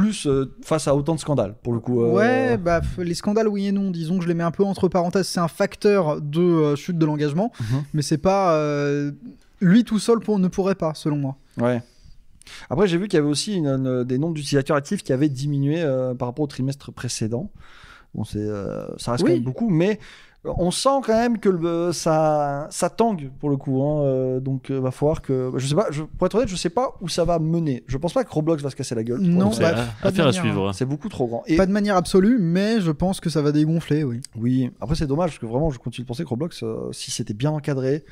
plus face à autant de scandales, pour le coup. Ouais, bah les scandales, oui et non. Disons que je les mets un peu entre parenthèses. C'est un facteur de chute de l'engagement, mais c'est pas lui tout seul ne pourrait pas, selon moi. Ouais. Après, j'ai vu qu'il y avait aussi des nombres d'utilisateurs actifs qui avaient diminué par rapport au trimestre précédent. Bon, ça reste quand même beaucoup, mais on sent quand même que ça tangue pour le coup. Donc, va falloir que. Je sais pas, pour être honnête, je sais pas où ça va mener. Je pense pas que Roblox va se casser la gueule. Non, C'est bah, pas de affaire à manière, suivre. C'est beaucoup trop grand. Et Pas de manière absolue, mais je pense que ça va dégonfler, oui. oui, après, c'est dommage parce que vraiment, je continue de penser que Roblox, si c'était bien encadré,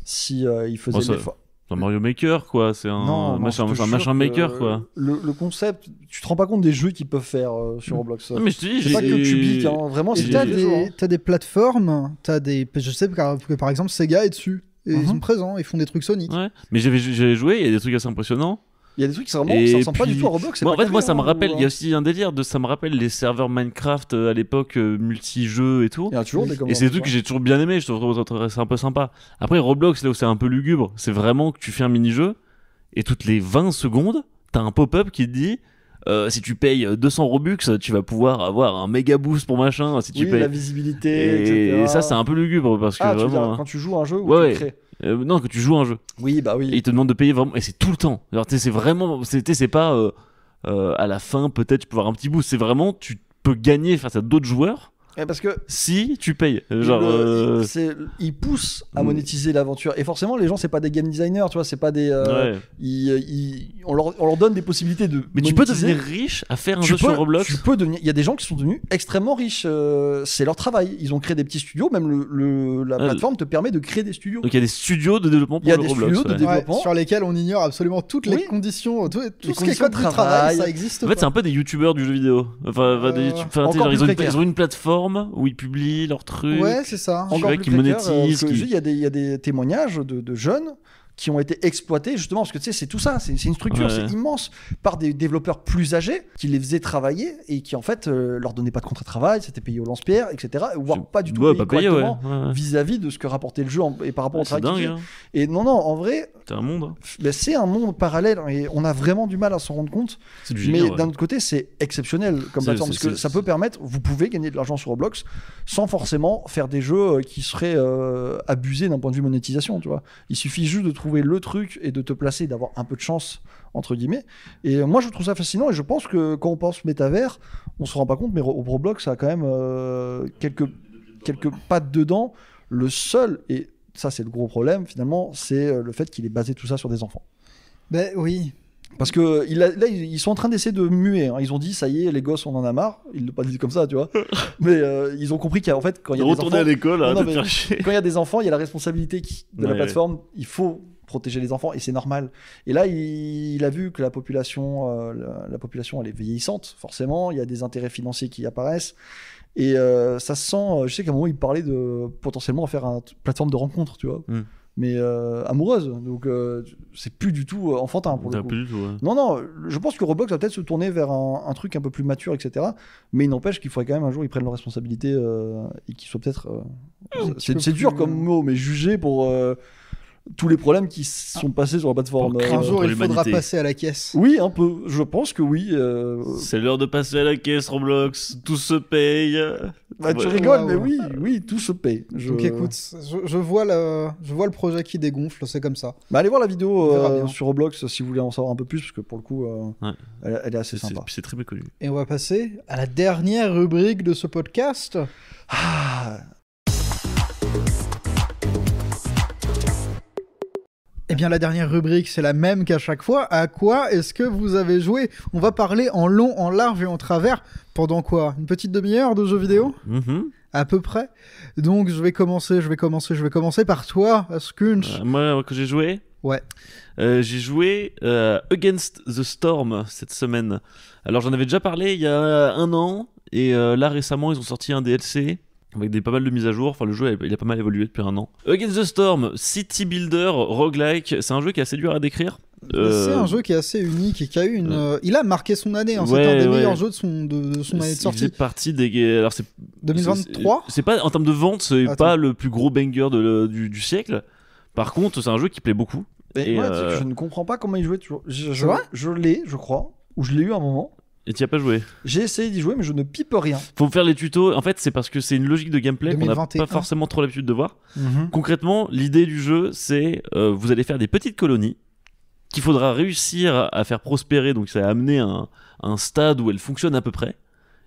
si il faisait Bon, ça- l'effort. C'est un Mario Maker, quoi. C'est un Non, machin, je te un jure machin que maker, quoi. Le concept, tu te rends pas compte des jeux qu'ils peuvent faire sur Roblox. Non, mais je te dis, C'est pas que cubique, vraiment, Et c'est t'as tous les jours, hein. des plateformes, je sais que par exemple Sega est dessus. Et ils sont présents, ils font des trucs Sonic. Ouais. Mais j'avais joué, il y a des trucs assez impressionnants. Il y a des trucs qui Et ça ressemble pas puis- du tout à Roblox. c'est Moi, en pas fait, moi, calé, ça me hein, rappelle, ou- il y a aussi un délire ça me rappelle les serveurs Minecraft à l'époque, multi-jeux et tout. Il y a toujours des Et commentaires. c'est des trucs que j'ai toujours bien aimé, je trouve c'est un peu sympa. Après, Roblox, là où c'est un peu lugubre, c'est vraiment que tu fais un mini-jeu, et toutes les 20 secondes, t'as un pop-up qui te dit si tu payes 200 Robux, tu vas pouvoir avoir un méga boost pour machin. Si tu Oui, payes. la visibilité, Et etc. ça, c'est un peu lugubre parce que Ah, tu veux dire, vraiment. quand tu joues à un jeu ou Ouais, tu ouais. crées. Non, que tu joues à un jeu. Oui, bah Et oui. ils te demandent de payer vraiment. Et c'est tout le temps. Alors, tu sais, c'est vraiment. C'est pas à la fin, peut-être, tu peux avoir un petit boost. C'est vraiment, tu peux gagner face à d'autres joueurs Parce que si tu payes. Genre. il pousse à Mm. monétiser l'aventure. Et forcément, les gens, c'est pas des game designers, tu vois, c'est pas des. Ouais. On leur donne des possibilités de. Mais tu peux monétiser. devenir riche à faire un Tu jeu peux- sur Roblox. tu peux devenir. Il y a des gens qui sont devenus extrêmement riches. C'est leur travail. Ils ont créé des petits studios. Même la Ah, plateforme te permet de créer des studios. Donc il y a des studios de développement Il y a pour le des Roblox. studios de ouais. développement. Sur lesquels on ignore absolument toutes les Oui. conditions, tout ce qui est conditions code de du travail, travail. ça existe En fait, pas. c'est un peu des youtubeurs du jeu vidéo. Enfin, des tu sais, encore genre, plus ils précaire. ont une plateforme où ils publient leurs trucs. Ouais, c'est ça. Tu Encore vois, plus qui précaire, monétisent, parce que qui- il y a des témoignages de jeunes qui ont été exploités justement parce que tu sais c'est tout ça, c'est une structure, Ouais. c'est immense, par des développeurs plus âgés qui les faisaient travailler et qui en fait leur donnaient pas de contrat de travail, c'était payé au lance-pierre, etc. Voire pas du tout Ouais, payé pas payé, ouais. correctement Ouais. vis-à-vis de ce que rapportait le jeu et par rapport au C'est travail qu'ils dingue, faisaient. hein. Et non, en vrai, C'est un monde. Hein. ben, c'est un monde parallèle et on a vraiment du mal à s'en rendre compte. C'est du Mais génie. ouais. d'un autre côté, c'est exceptionnel comme C'est- plateforme parce que ça peut permettre, vous pouvez gagner de l'argent sur Roblox sans forcément faire des jeux qui seraient abusés d'un point de vue monétisation, tu vois. Il suffit juste de trouver le truc et de te placer, d'avoir un peu de chance entre guillemets. Et moi, je trouve ça fascinant et je pense que quand on pense métavers, on se rend pas compte, mais Roblox a quand même quelques pattes dedans. Le seul, et ça c'est le gros problème finalement, c'est le fait qu'il ait basé tout ça sur des enfants. Ben oui. Parce que là, ils sont en train d'essayer de muer. Hein. Ils ont dit, ça y est, les gosses, on en a marre. Ils l'ont pas dit comme ça, tu vois. Mais ils ont compris qu'en fait, quand il y a des Retourner enfants, à l'école, Non, arrête non, de mais- faire chier. quand il y a des enfants, il y a la responsabilité de la Ouais, plateforme. Il faut protéger les enfants et c'est normal. Et là, il a vu que la population, elle est vieillissante, forcément. Il y a des intérêts financiers qui apparaissent. Et ça se sent. Je sais qu'à un moment, il parlait de potentiellement faire une plateforme de rencontre, tu vois. Mm. Mais amoureuse. Donc, c'est plus du tout enfantin pour le T'as coup. plus du tout, ouais. Non, je pense que Roblox va peut-être se tourner vers un truc un peu plus mature, etc. Mais il n'empêche qu'il faudrait quand même un jour ils prennent leurs responsabilités et qu'ils soient peut-être. petit peu C'est dur plus- comme mot, mais jugés pour tous les problèmes qui sont passés sur la plateforme. Pour Un jour, pour il faudra l'humanité. passer à la caisse. Oui, un peu. Je pense que oui. C'est l'heure de passer à la caisse, Roblox. Tout se paye. Bah, tu Ouais. rigoles, Ouais, mais ouais. oui, tout se paye. Donc écoute, je vois le projet qui dégonfle, c'est comme ça. Bah, allez voir la vidéo On verra bien. sur Roblox si vous voulez en savoir un peu plus, parce que pour le coup, Ouais. elle est assez C'est sympa. c'est très bien connu. Et on va passer à la dernière rubrique de ce podcast. Ah, Eh bien, la dernière rubrique, c'est la même qu'à chaque fois. À quoi est-ce que vous avez joué? On va parler en long, en large et en travers. Pendant quoi? Une petite demi-heure de jeux vidéo? Mhm. À peu près. Donc, je vais commencer par toi, Askunch. Moi, que j'ai joué, Ouais. j'ai joué Against the Storm cette semaine. Alors j'en avais déjà parlé il y a un an et là récemment ils ont sorti un DLC avec pas mal de mises à jour. Enfin le jeu il a pas mal évolué depuis un an. Against the Storm, City Builder, roguelike, c'est un jeu qui est assez dur à décrire. C'est un jeu qui est assez unique et qui a eu une. Il a marqué son année. Hein. Ouais, c'est un des ouais. meilleurs jeux de son année de Il faisait sortie. partie des. Alors c'est 2023. c'est pas en termes de vente, c'est Attends. pas le plus gros banger du siècle. Par contre, c'est un jeu qui plaît beaucoup. mais Et, moi, tu sais que je ne comprends pas comment il jouait toujours. C'est vrai Je l'ai, je crois, ou je l'ai eu à un moment. Et tu as pas joué. J'ai essayé d'y jouer, mais je ne pipe rien. Faut faire les tutos. En fait, c'est parce que c'est une logique de gameplay qu'on n'a 2021. pas forcément trop l'habitude de voir. Concrètement, l'idée du jeu, c'est vous allez faire des petites colonies qu'il faudra réussir à faire prospérer. Donc, ça a amené un stade où elle fonctionne à peu près.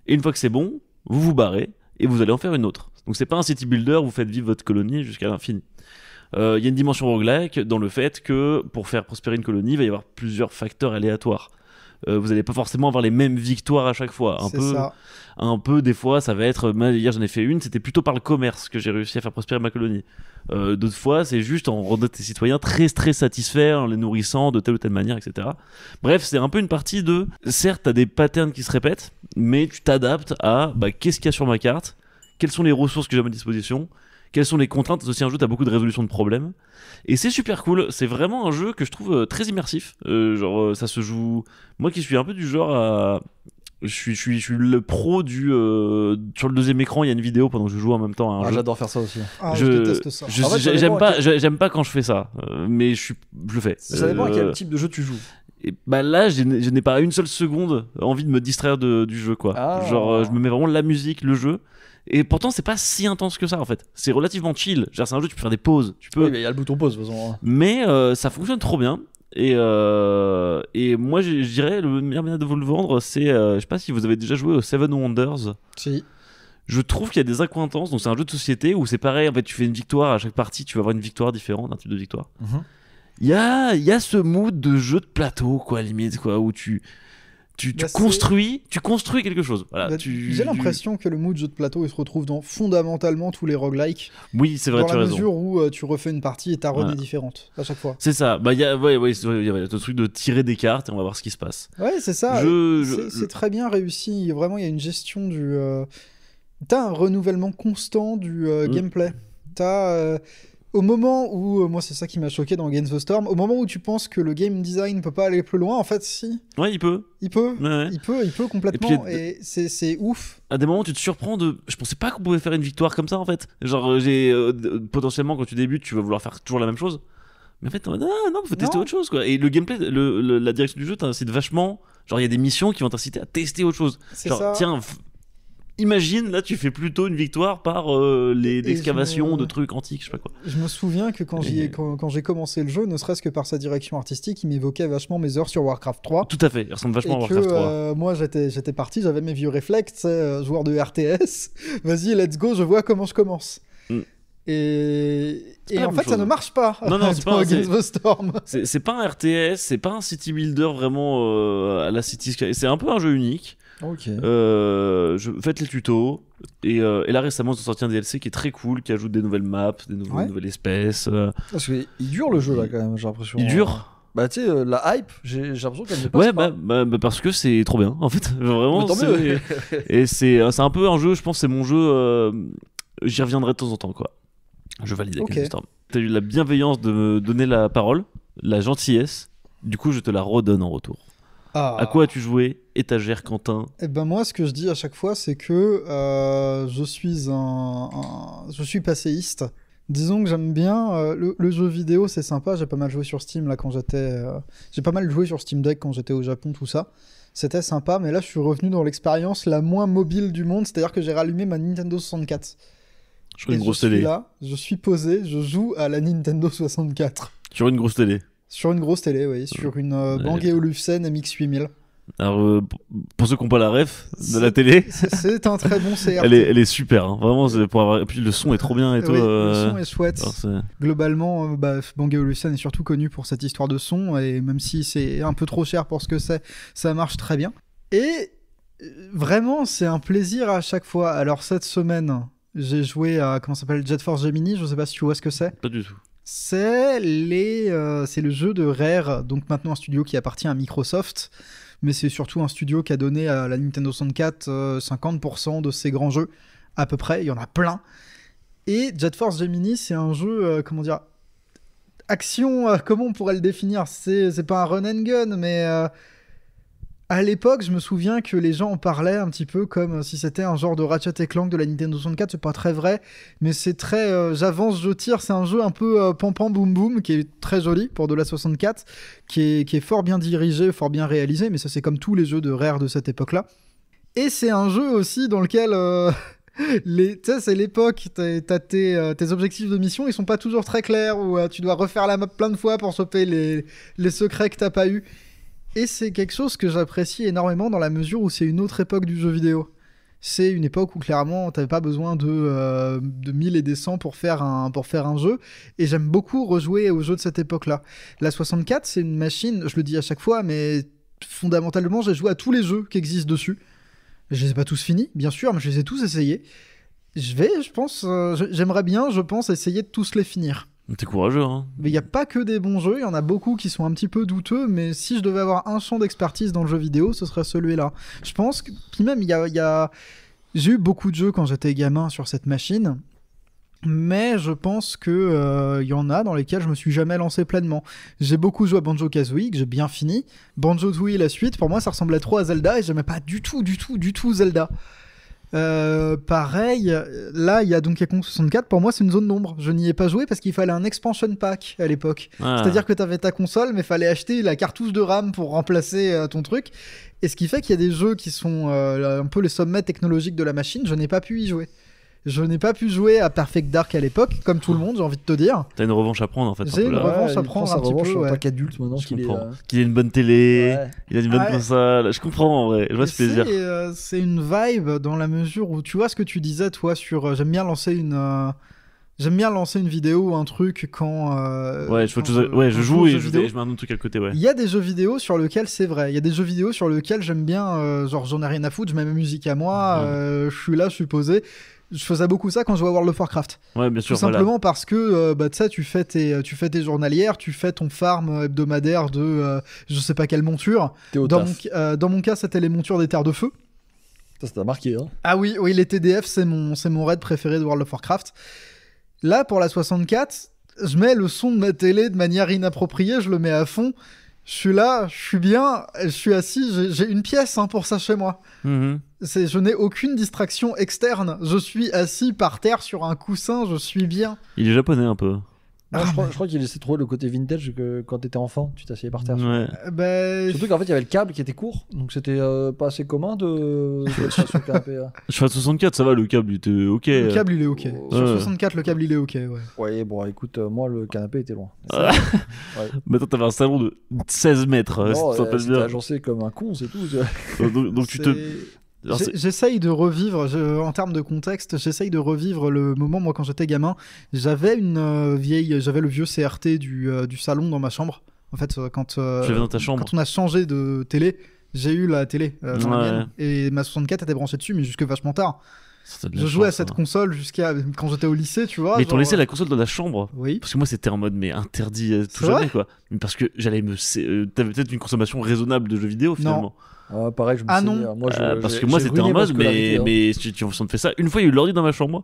Et une fois que c'est bon, vous vous barrez et vous allez en faire une autre. Donc, c'est pas un city builder, vous faites vivre votre colonie jusqu'à l'infini. Il y a une dimension roguelike dans le fait que pour faire prospérer une colonie, il va y avoir plusieurs facteurs aléatoires. Vous n'allez pas forcément avoir les mêmes victoires à chaque fois. C'est ça. Un peu, des fois, ça va être. Hier, j'en ai fait une, c'était plutôt par le commerce que j'ai réussi à faire prospérer ma colonie. D'autres fois, c'est juste en rendant tes citoyens très, très satisfaits, en les nourrissant de telle ou telle manière, etc. Bref, c'est un peu une partie de. Certes, t'as des patterns qui se répètent, mais tu t'adaptes à qu'est-ce qu'il y a sur ma carte, quelles sont les ressources que j'ai à ma disposition, quelles sont les contraintes. C'est aussi un jeu, t'as beaucoup de résolution de problèmes. Et c'est super cool, c'est vraiment un jeu que je trouve très immersif. Ça se joue. Moi qui suis un peu du genre à. Je suis le pro du. Sur le deuxième écran, il y a une vidéo pendant que je joue en même temps à un jeu. J'adore faire ça aussi. Je déteste ça. En fait, J'aime pas quand je fais ça, mais je le fais. Ça dépend à quel type de jeu tu joues. Et là, je n'ai pas une seule seconde envie de me distraire du jeu, quoi. Je me mets vraiment la musique, le jeu. Et pourtant, c'est pas si intense que ça en fait. C'est relativement chill. Genre, c'est un jeu, tu peux faire des pauses. Tu peux. Oui, mais il y a le bouton pause de toute façon. Mais ça fonctionne trop bien. Et moi, je dirais, le meilleur moyen de vous le vendre, c'est. Je sais pas si vous avez déjà joué au Seven Wonders. Si. Je trouve qu'il y a des accointances. Donc, c'est un jeu de société où c'est pareil. En fait, tu fais une victoire à chaque partie, tu vas avoir une victoire différente, un type de victoire. Il y a ce mood de jeu de plateau, quoi, limite, quoi, où tu construis quelque chose. Voilà, j'ai l'impression que le mood jeu de plateau il se retrouve dans fondamentalement tous les roguelikes. Oui, c'est vrai, dans tu as la raison. mesure où tu refais une partie et ta run est différente à chaque fois. C'est ça. Il y a le truc de tirer des cartes et on va voir ce qui se passe. Ouais, c'est ça. C'est très bien réussi. Vraiment, il y a une gestion du. T'as un renouvellement constant du gameplay. T'as. Au moment où, moi c'est ça qui m'a choqué dans Against the Storm, au moment où tu penses que le game design peut pas aller plus loin, en fait si. Ouais, il peut. Il peut. Ouais. Il peut complètement. Et c'est ouf. À des moments, tu te surprends de. Je pensais pas qu'on pouvait faire une victoire comme ça en fait. Genre, potentiellement quand tu débutes, tu vas vouloir faire toujours la même chose. Mais en fait, non, faut tester autre chose quoi. Et le gameplay, la direction du jeu t'incite vachement. Genre, il y a des missions qui vont t'inciter à tester autre chose. C'est genre, ça. Tiens. Imagine, là, tu fais plutôt une victoire par les excavations de trucs antiques, je sais pas quoi. Je me souviens que quand j'ai commencé le jeu, ne serait-ce que par sa direction artistique, il m'évoquait vachement mes heures sur Warcraft 3. Tout à fait, il ressemble vachement à Warcraft 3. Moi, j'étais parti, j'avais mes vieux réflexes, joueur de RTS. Vas-y, let's go, je vois comment je commence. Et en fait, ça ne marche pas. Non, c'est pas Against the Storm. C'est pas un RTS, c'est pas un city builder vraiment à la City Sky. C'est un peu un jeu unique. Ok. Faites les tutos. Et là récemment, ils ont sorti un DLC qui est très cool, qui ajoute des nouvelles maps, des nouvelles espèces. Parce qu'il dure le jeu là quand même, j'ai l'impression. Il dure. Bah tu sais, la hype, j'ai l'impression qu'elle ne passe ouais, pas. parce que c'est trop bien en fait. Vraiment. Tant mieux. Et c'est un peu un jeu, je pense, c'est mon jeu. J'y reviendrai de temps en temps quoi. Je valide avec Against the Storm. T'as eu la bienveillance de me donner la parole, la gentillesse. Du coup, je te la redonne en retour. À quoi as-tu joué, étagère Quentin? Eh ben moi, ce que je dis à chaque fois, c'est que je suis passéiste. Disons que j'aime bien le jeu vidéo, c'est sympa. J'ai pas mal joué sur Steam là quand j'ai pas mal joué sur Steam Deck quand j'étais au Japon, tout ça. C'était sympa, mais là, je suis revenu dans l'expérience la moins mobile du monde, c'est-à-dire que j'ai rallumé ma Nintendo 64. Sur une grosse télé. Là, je suis posé, je joue à la Nintendo 64. Sur une grosse télé. Sur une grosse télé, oui. Sur une Bang & Olufsen MX8000. Alors, pour ceux qui n'ont pas la ref de la télé, c'est un très bon CRT. Elle est super, hein. Vraiment. Pour avoir... Et puis le son est trop bien et tout. Le son est chouette. Alors, globalement, Bang & Olufsen est surtout connu pour cette histoire de son, et même si c'est un peu trop cher pour ce que c'est, ça marche très bien. Et vraiment, c'est un plaisir à chaque fois. Alors cette semaine, j'ai joué à comment ça s'appelle, Jet Force Gemini. Je sais pas si tu vois ce que c'est. Pas du tout. C'est le jeu de Rare, donc maintenant un studio qui appartient à Microsoft, mais c'est surtout un studio qui a donné à la Nintendo 64 50% de ses grands jeux, à peu près, il y en a plein. Et Jet Force Gemini, c'est un jeu, comment dire, action, comment on pourrait le définir, c'est pas un run and gun, mais À l'époque, je me souviens que les gens en parlaient un petit peu comme si c'était un genre de Ratchet & Clank de la Nintendo 64. C'est pas très vrai, mais c'est très j'avance, je tire. C'est un jeu un peu pam pam boum boum qui est très joli pour de la 64, qui est fort bien dirigé, fort bien réalisé. Mais ça, c'est comme tous les jeux de Rare de cette époque-là. Et c'est un jeu aussi dans lequel tu sais, c'est l'époque. T'as tes objectifs de mission, ils sont pas toujours très clairs, ou tu dois refaire la map plein de fois pour choper les secrets que t'as pas eu. Et c'est quelque chose que j'apprécie énormément dans la mesure où c'est une autre époque du jeu vidéo. C'est une époque où clairement t'avais pas besoin de 1000 et des 100 pour faire un jeu. Et j'aime beaucoup rejouer aux jeux de cette époque-là. La 64, c'est une machine, je le dis à chaque fois, mais fondamentalement, j'ai joué à tous les jeux qui existent dessus. Je les ai pas tous finis, bien sûr, mais je les ai tous essayés. J'aimerais bien, je pense, essayer de tous les finir. T'es courageux, hein. Mais il n'y a pas que des bons jeux, il y en a beaucoup qui sont un petit peu douteux, mais si je devais avoir un champ d'expertise dans le jeu vidéo, ce serait celui-là. Je pense que... Puis même, j'ai eu beaucoup de jeux quand j'étais gamin sur cette machine, mais je pense que y en a dans lesquels je me suis jamais lancé pleinement. J'ai beaucoup joué à Banjo-Kazooie, que j'ai bien fini. Banjo-Tooie, la suite, pour moi, ça ressemblait trop à Zelda, et j'aimais pas du tout Zelda. Pareil, là il y a Donkey Kong 64, pour moi c'est une zone d'ombre. Je n'y ai pas joué parce qu'il fallait un expansion pack à l'époque. C'est-à-dire que t'avais ta console, mais fallait acheter la cartouche de RAM pour remplacer ton truc. Et ce qui fait qu'il y a des jeux qui sont un peu les sommets technologiques de la machine, je n'ai pas pu y jouer. Je n'ai pas pu jouer à Perfect Dark à l'époque, comme tout le monde, j'ai envie de te dire. T'as une revanche à prendre en fait. J'ai une revanche à il prend prendre sa un petit revanche peu. en Ouais. tant qu'adulte maintenant Je qu'il est. comprends. Qu'il ait une bonne télé, Ouais. il a une bonne Ouais. console. Je comprends en vrai. Je vois ce plaisir. C'est une vibe dans la mesure où tu vois ce que tu disais toi sur j'aime bien lancer une vidéo ou un truc quand Ouais, je joue et je mets un autre truc à côté, ouais. Il y a des jeux vidéo sur lesquels c'est vrai. Il y a des jeux vidéo sur lesquels j'aime bien, genre j'en ai rien à foutre, je mets ma musique à moi, je suis là, je suis posé. Je faisais beaucoup ça quand je jouais à World of Warcraft. Ouais, bien sûr. Tout simplement parce que tu sais, tu fais tes journalières, tu fais ton farm hebdomadaire de je sais pas quelle monture. T'es au taf. Dans mon cas, c'était les montures des terres de feu. Ça t'a marqué, hein. Ah oui, les TDF, c'est mon raid préféré de World of Warcraft. Là, pour la 64, je mets le son de ma télé de manière inappropriée, je le mets à fond. Je suis là, je suis bien, je suis assis, j'ai une pièce pour ça chez moi. Mhm. Je n'ai aucune distraction externe. Je suis assis par terre sur un coussin, je suis bien. Il est japonais un peu. Moi, je crois qu'il essaie de trouver le côté vintage que quand t'étais enfant, tu t'asseyais par terre. Ouais. Surtout qu'en fait, il y avait le câble qui était court, donc c'était pas assez commun de sur le canapé. Sur 64, ça va, le câble il était ok. Le câble, il est ok. Sur Ouais. 64, le câble, il est ok, ouais. Ouais, bon, écoute, moi, le canapé était loin. Ah. Ouais. Maintenant, t'avais un salon de 16 mètres. Non, ça passe c'était bien. agencé comme un con, c'est tout. tu vois. Donc tu te. Alors, J'essaye de revivre, en termes de contexte, j'essaye de revivre le moment, moi quand j'étais gamin, j'avais j'avais le vieux CRT du salon dans ma chambre. En fait, quand Tu l'avais dans ta chambre. on a changé de télé, j'ai eu la télé dans la Ouais. mienne, et ma 64 était branchée dessus, mais jusque vachement tard. Ça, t'as de la Je jouais à chance, cette hein. console jusqu'à quand j'étais au lycée, tu vois. Mais ils t'ont genre, laissé la console dans la chambre. Oui. Parce que moi, c'était en mode, mais interdit tout C'est jamais, vrai quoi. Mais parce que j'allais t'avais peut-être une consommation raisonnable de jeux vidéo, finalement. Pareil, je me Ah suis non. dit, moi, Parce que moi, c'était en mode, mais si tu te fais ça. Une fois, il y a eu l'ordi dans ma chambre,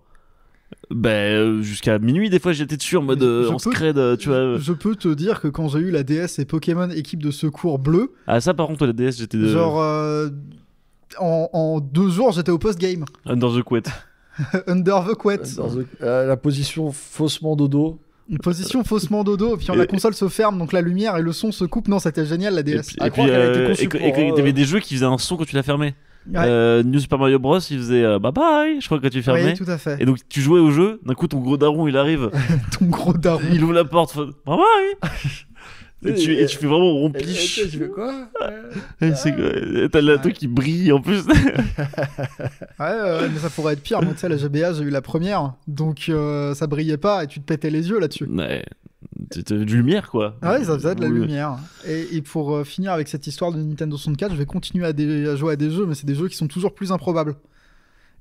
moi. Jusqu'à minuit, des fois, j'étais dessus en mode en scred, tu vois. Je peux te dire que quand j'ai eu la DS et Pokémon équipe de secours bleu, Ah, ça, par contre, la DS, j'étais genre en 2 jours, j'étais au post-game. Under the Quet. Under the couette. La position faussement dodo. Une position faussement dodo, puis la console se ferme, donc la lumière et le son se coupent. Non, c'était génial la DS. Et puis, il y avait des jeux qui faisaient un son quand tu l'as fermé. Ouais. New Super Mario Bros, il faisait bye bye, je crois, quand tu fermais. Oui, tout à fait. Et donc, tu jouais au jeu, d'un coup, ton gros daron, il arrive, Ton gros daron. il ouvre la porte, bye bye. Et tu fais vraiment rompiche. Tu fais quoi Et t'as le truc qui brille en plus. Ouais, mais ça pourrait être pire. Moi, tu sais, la GBA, j'ai eu la première, donc ça brillait pas et tu te pétais les yeux là-dessus. Ouais. T'as de lumière, quoi. Ah ouais, ça faisait de la Oui. lumière. Et pour finir avec cette histoire de Nintendo 64, je vais continuer à jouer à des jeux, mais c'est des jeux qui sont toujours plus improbables.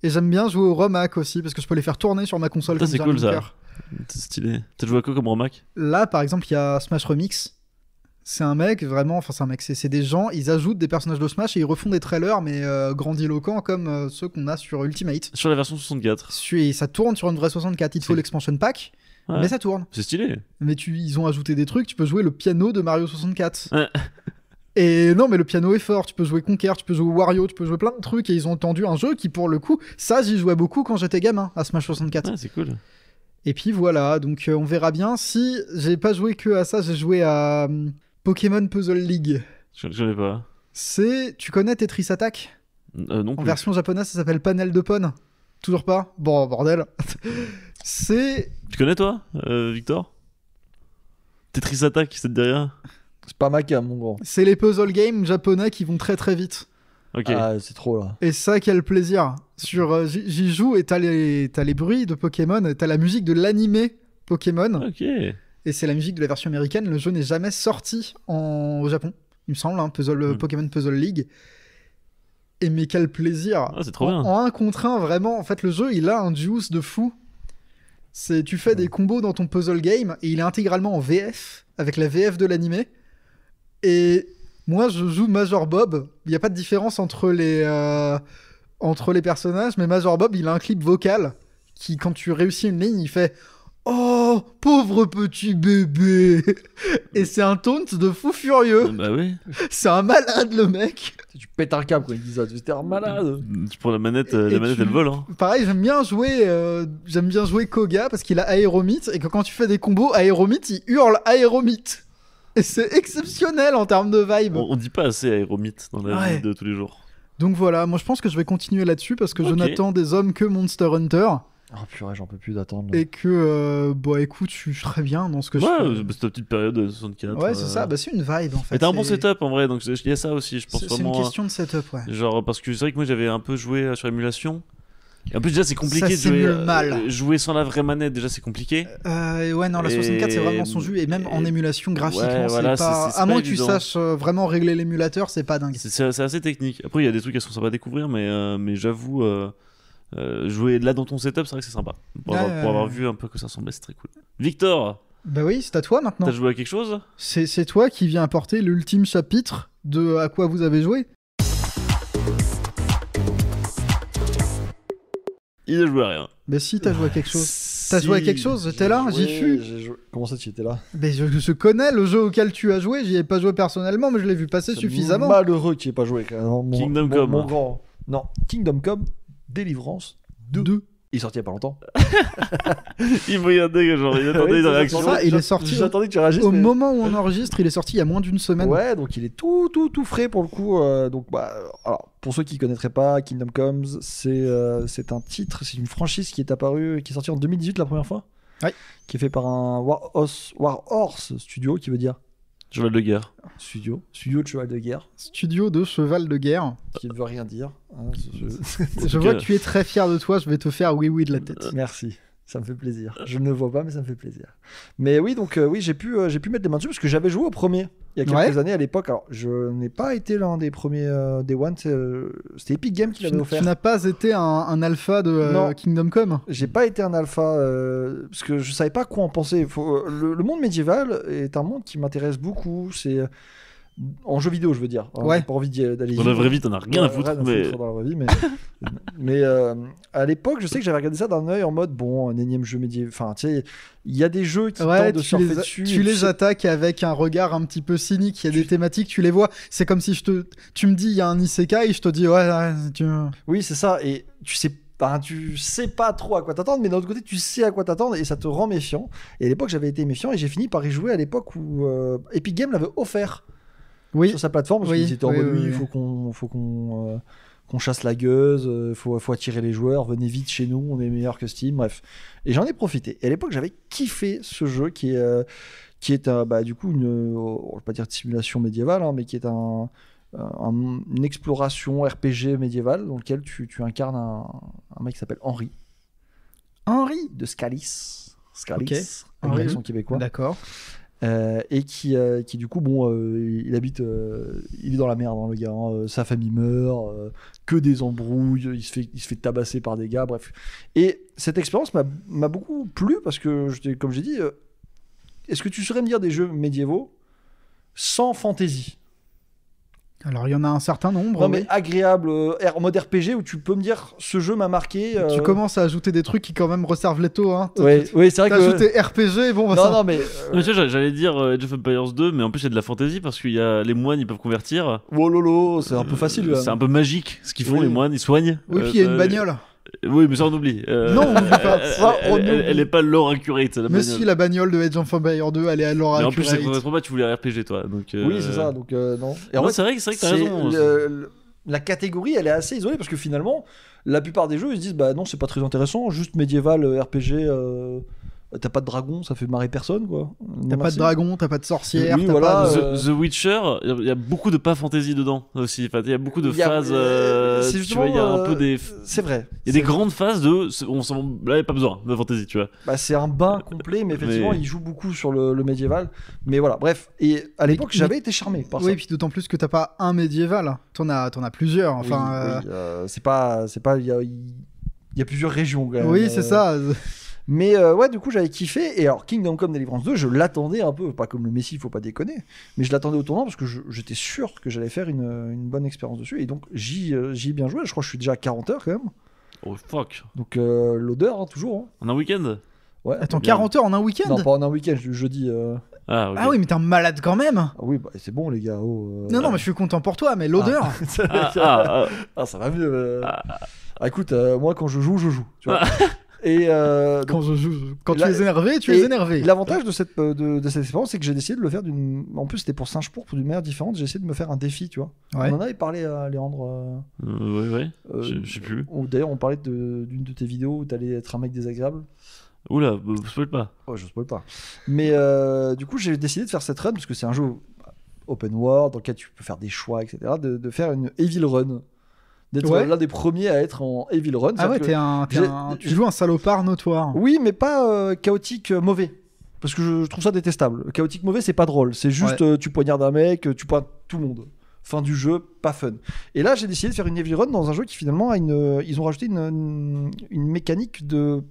Et j'aime bien jouer au ROMAC aussi, parce que je peux les faire tourner sur ma console. Ça, comme c'est Jar cool, ça. Linker. C'est stylé. T'as joué à quoi comme Romac? Là, par exemple, il y a Smash Remix. C'est un mec, vraiment, enfin c'est un mec, c'est des gens, ils ajoutent des personnages de Smash et ils refont des trailers, mais grandiloquents comme ceux qu'on a sur Ultimate. Sur la version 64. Et ça tourne sur une vraie 64, il te faut l'expansion pack, Ouais. mais ça tourne. C'est stylé. Mais ils ont ajouté des trucs, tu peux jouer le piano de Mario 64. Ouais. Et non, mais le piano est fort. Tu peux jouer Conquer, tu peux jouer Wario, tu peux jouer plein de trucs. Et ils ont entendu un jeu qui, pour le coup, ça, j'y jouais beaucoup quand j'étais gamin à Smash 64. Ouais, c'est cool. Et puis voilà, donc on verra bien. Si j'ai pas joué que à ça, j'ai joué à Pokémon Puzzle League. Je connais pas. Tu connais Tetris Attack? Non En plus. version japonaise, ça s'appelle Panel de Pon. Toujours pas? Bon, bordel. C'est... Tu connais toi, Victor? Tetris Attack, ça te dit rien? C'est pas ma cam, mon grand. C'est les puzzle games japonais qui vont très très vite. Ok. Ah, c'est trop là. Et ça, quel plaisir. J'y joue et t'as les bruits de Pokémon, t'as la musique de l'animé Pokémon. Ok. Et c'est la musique de la version américaine. Le jeu n'est jamais sorti au Japon, il me semble, hein, Pokémon Puzzle League. Et mais quel plaisir. Ah, c'est trop bien. En 1 contre 1, vraiment, en fait, le jeu, il a un juice de fou. Tu fais des combos dans ton puzzle game et il est intégralement en VF, avec la VF de l'animé. Et moi, je joue Major Bob. Il n'y a pas de différence entre les personnages, mais Major Bob, il a un clip vocal qui, quand tu réussis une ligne, il fait « Oh, pauvre petit bébé !» Et c'est un taunt de fou furieux. Bah oui. C'est un malade, le mec. Tu pètes un câble quand il dit ça. T'es un malade. Tu prends la manette, Et elle vole. Hein. Pareil, j'aime bien jouer Koga parce qu'il a Aéromite et que quand tu fais des combos, Aéromite, il hurle Aéromite. Et c'est exceptionnel en termes de vibe. On dit pas assez Aéromite dans la vie de tous les jours. Donc voilà, moi je pense que je vais continuer là-dessus parce que je Ok. n'attends des hommes que Monster Hunter Oh purée, j'en peux plus d'attendre. Là. et que, écoute, je suis très bien dans ce que je Ouais, fais. c'est ta petite période de 64. Ouais, c'est ça, c'est une vibe en fait. Mais t'as un bon C'est- setup en vrai, donc il y a ça aussi, je pense C'est une vraiment. question de setup, ouais. Genre, parce que c'est vrai que moi j'avais un peu joué sur émulation. Et en plus, déjà, c'est compliqué Ça de jouer. simule mal. Jouer sans la vraie manette, déjà, c'est compliqué. Ouais, non, la 64 c'est vraiment son jus et même en émulation graphiquement, ouais, voilà, c'est pas. c'est À pas moins que tu évident. saches vraiment régler l'émulateur, c'est pas dingue. C'est assez technique. Après, il y a des trucs qui sont sympas à découvrir, mais j'avoue, jouer là dans ton setup, c'est vrai que c'est sympa. Pour avoir vu un peu que ça semblait, c'est très cool. Victor, Bah oui, c'est à toi maintenant. t'as joué à quelque chose? C'est toi qui viens apporter l'ultime chapitre de à quoi vous avez joué. Il a joué à rien. Bah si, t'as joué à quelque chose. T'as joué à quelque chose, j'étais là, j'y fus. Comment ça, tu étais là? Mais je connais le jeu auquel tu as joué, j'y ai pas joué personnellement, mais je l'ai vu passer C'est suffisamment. Malheureux qu'il ait pas joué. Quand même. Kingdom Come. Mon grand. Non, Kingdom Come, Délivrance 2. Il est sorti il y a pas longtemps. Il me regardait, genre, il attendait Oui, une réaction. ça, il est sorti J'attendais que tu réagisses. Au mais- moment où on enregistre, il est sorti il y a moins d'une semaine. Ouais, donc il est tout frais pour le coup. Donc, alors, pour ceux qui connaîtraient pas, Kingdom Come, c'est un titre, c'est une franchise qui est apparue, qui est sortie en 2018 la première fois. Ouais. Qui est fait par un Warhorse Studio, qui veut dire Cheval de guerre. studio de cheval de guerre, Studio de cheval de guerre. qui ne veut rien dire. hein, Je vois que tu es très fier de toi, je vais te faire oui oui de la tête. Merci. Ça me fait plaisir. Je ne le vois pas, mais ça me fait plaisir. Mais oui, donc oui, j'ai pu mettre les mains dessus parce que j'avais joué au premier il y a quelques années à l'époque. Alors, je n'ai pas été l'un des premiers Day One. C'était Epic Games qui l'avait Tu offert. n'as pas été un alpha de Non. Kingdom Come. J'ai pas été un alpha parce que je savais pas quoi en penser. Le monde médiéval est un monde qui m'intéresse beaucoup. C'est en jeu vidéo, je veux dire. Ouais. J'ai pas envie d'aller. Dans la vraie vie, t'en as rien à Ouais, foutre, rien à mais. foutre dans la vraie vie, mais à l'époque, je sais que j'avais regardé ça d'un œil en mode bon, un énième jeu médiéval. Enfin, tu sais, il y a des jeux qui Ouais, tentent de tu surfer les, dessus. tu et les sais- attaques avec un regard un petit peu cynique. Il y a des thématiques, tu les vois. C'est comme si tu me dis il y a un isekai et je te dis ouais, Oui, c'est ça. Et tu sais pas trop à quoi t'attendre, mais d'un autre côté, tu sais à quoi t'attendre et ça te rend méfiant. Et à l'époque, j'avais été méfiant et j'ai fini par y jouer à l'époque où Epic Games l'avait offert oui. sur sa plateforme parce Oui, qu'ils étaient en oui, mode oui, oui, il oui. faut qu'on chasse la gueuse, faut attirer les joueurs, venez vite chez nous, on est meilleur que Steam, bref. Et j'en ai profité. Et à l'époque, j'avais kiffé ce jeu qui est du coup on va pas dire de simulation médiévale, hein, mais qui est une exploration RPG médiévale dans lequel tu incarnes un mec qui s'appelle Henri Henri. de Scalis, Ok. avec Henri. l'accent québécois. D'accord. Et qui du coup il habite il est dans la merde hein, le gars hein. Sa famille meurt, que des embrouilles, il se fait tabasser par des gars, bref. Et cette expérience m'a beaucoup plu parce que comme j'ai dit, est-ce que tu saurais me dire des jeux médiévaux sans fantaisie? Alors, il y en a un certain nombre. Non, mais oui. agréable, en mode RPG où tu peux me dire ce jeu m'a marqué. Tu commences à ajouter des trucs qui, quand même, resservent les taux. Hein. Ouais, c'est vrai T'as que. ajouté RPG, bon, bah, Non, ça... non, mais. Mais tu vois, j'allais dire Age of Empires 2, mais en plus il y a de la fantasy parce qu'il y a les moines, ils peuvent convertir. Oh lolo, c'est un peu facile. C'est un peu magique ce qu'ils font, Oui. les moines, ils soignent. Oui, puis il y a une ça- bagnole. Oui, mais ça on oublie. Non, on oublie pas. Ça, on Elle est pas lore accurate, la Mais bagnole. si, la bagnole de Age of Empires 2, elle est à l'or Mais en plus, c'est accurate. trop pas, tu voulais un RPG toi. Donc, Oui, c'est ça, donc non. Et en Non, fait, c'est vrai que t'as c'est raison. la catégorie, elle est assez isolée parce que finalement, la plupart des jeux, ils se disent bah non, c'est pas très intéressant, juste médiéval, RPG, t'as pas de dragon, ça fait marrer personne quoi. T'as Non, pas de merci. dragon, t'as pas de sorcière, Oui, t'as voilà, pas de... The Witcher, il y a beaucoup de pas fantasy dedans aussi. Enfin, il y a beaucoup de Il y a- phases. c'est Tu justement, vois, il y a un peu des. C'est vrai. Il y a des grandes phases de. On s'en. Là, il n'y a pas besoin de fantasy, tu vois. Bah, c'est un bain complet, mais effectivement, Mais- il joue beaucoup sur le médiéval. Mais voilà, bref. Et à l'époque, Mais- j'avais été charmé par Oui, ça. puis d'autant plus que t'as pas un médiéval. T'en as plusieurs. Enfin, Oui, c'est pas, il y a plusieurs régions. Quand même. oui, c'est ça. Mais ouais, du coup, j'avais kiffé. Et alors, Kingdom Come Deliverance 2, je l'attendais un peu, pas comme le Messi, faut pas déconner. Mais je l'attendais au tournant parce que j'étais sûr que j'allais faire une bonne expérience dessus. Et donc, j'y ai bien joué. Je crois que je suis déjà à 40 heures quand même. Oh fuck. Donc, l'odeur, hein, toujours. Hein. En un week-end Ouais. Attends, bien. 40 heures en un week-end? Non, pas en un week-end, jeudi. Ah, ok. Ah oui, mais t'es un malade quand même. Ah oui, bah, c'est bon, les gars. Oh, Non, non, mais je suis content pour toi, mais l'odeur. Ah, ça va mieux. Ah, écoute, moi, quand je joue, tu vois. Et Quand quand tu Là- es énervé, tu et es énervé. l'avantage de cette expérience, c'est que j'ai décidé de le faire en plus, c'était pour Singe-Pourpre, d'une manière différente. J'ai essayé de me faire un défi, tu vois. Ouais. On en avait parlé à Léandre. Ouais. Je sais plus. D'ailleurs, on parlait d'une de tes vidéos où t'allais être un mec désagréable. Oula, spoil pas. Oh, je spoil pas. Mais du coup, j'ai décidé de faire cette run parce que c'est un jeu open world dans lequel tu peux faire des choix, etc. De faire une Evil Run. D'être Ouais. l'un des premiers à être en Evil Run. Ah ouais, C'est-à-dire que tu joues un salopard notoire. oui, mais pas chaotique mauvais. Parce que je trouve ça détestable. Chaotique mauvais, c'est pas drôle. C'est juste tu poignardes un mec, tu pointes tout le monde. Fin du jeu, pas fun. Et là, j'ai décidé de faire une Evil Run dans un jeu qui finalement a ils ont rajouté une mécanique de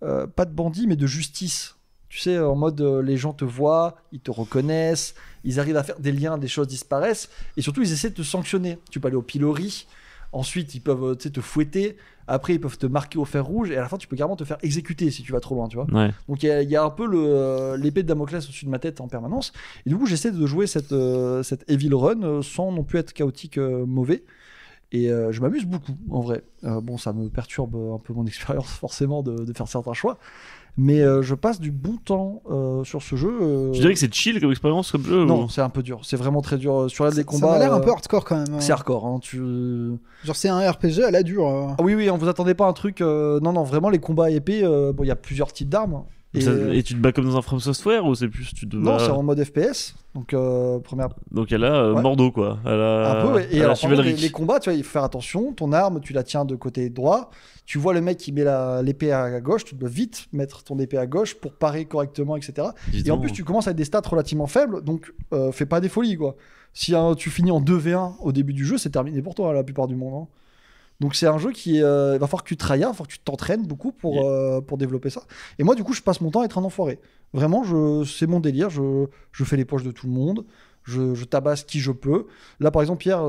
pas de bandit, mais de justice. Tu sais, en mode les gens te voient, ils te reconnaissent, ils arrivent à faire des liens, des choses disparaissent, et surtout ils essaient de te sanctionner. Tu peux aller au pilori, ensuite ils peuvent te fouetter, après ils peuvent te marquer au fer rouge, et à la fin tu peux carrément te faire exécuter si tu vas trop loin, tu vois. Ouais. Donc il y a un peu l'épée de Damoclès au-dessus de ma tête en permanence, et du coup j'essaie de jouer cette Evil Run sans non plus être chaotique mauvais. Et je m'amuse beaucoup en vrai. Bon, ça me perturbe un peu mon expérience forcément de faire certains choix. Mais je passe du bon temps sur ce jeu. Je dirais que c'est chill comme expérience, comme jeu. Non, ou- c'est un peu dur. C'est vraiment très dur. Sur les Ça combats. m'a l'air un peu hardcore quand même. C'est hardcore. Hein, Genre, c'est un RPG à la dure. Ah oui, on vous attendait pas un truc. Non, vraiment, les combats épais. Bon, il y a plusieurs types d'armes. Et, Et tu te bats comme dans un From Software ou c'est plus tu te non, bats- c'est en mode FPS. Donc, première. Donc elle a Ouais. Mordo quoi. Elle a... Un peu, ouais. Et elle a alors, par contre, chevalerie. les combats, tu vois, il faut faire attention. Ton arme, tu la tiens de côté droit. Tu vois le mec qui met l'épée à gauche. Tu dois vite mettre ton épée à gauche pour parer correctement, etc. Dis Et en donc. plus, tu commences avec des stats relativement faibles. Donc, fais pas des folies, quoi. Si tu finis en 2v1 au début du jeu, c'est terminé pour toi, la plupart du monde. Hein. Donc, c'est un jeu qui il va falloir que tu tryhards, il va falloir que tu t'entraînes beaucoup pour développer ça. Et moi, du coup, je passe mon temps à être un enfoiré. Vraiment, c'est mon délire. Je fais les poches de tout le monde. Je tabasse qui je peux. Là, par exemple, hier,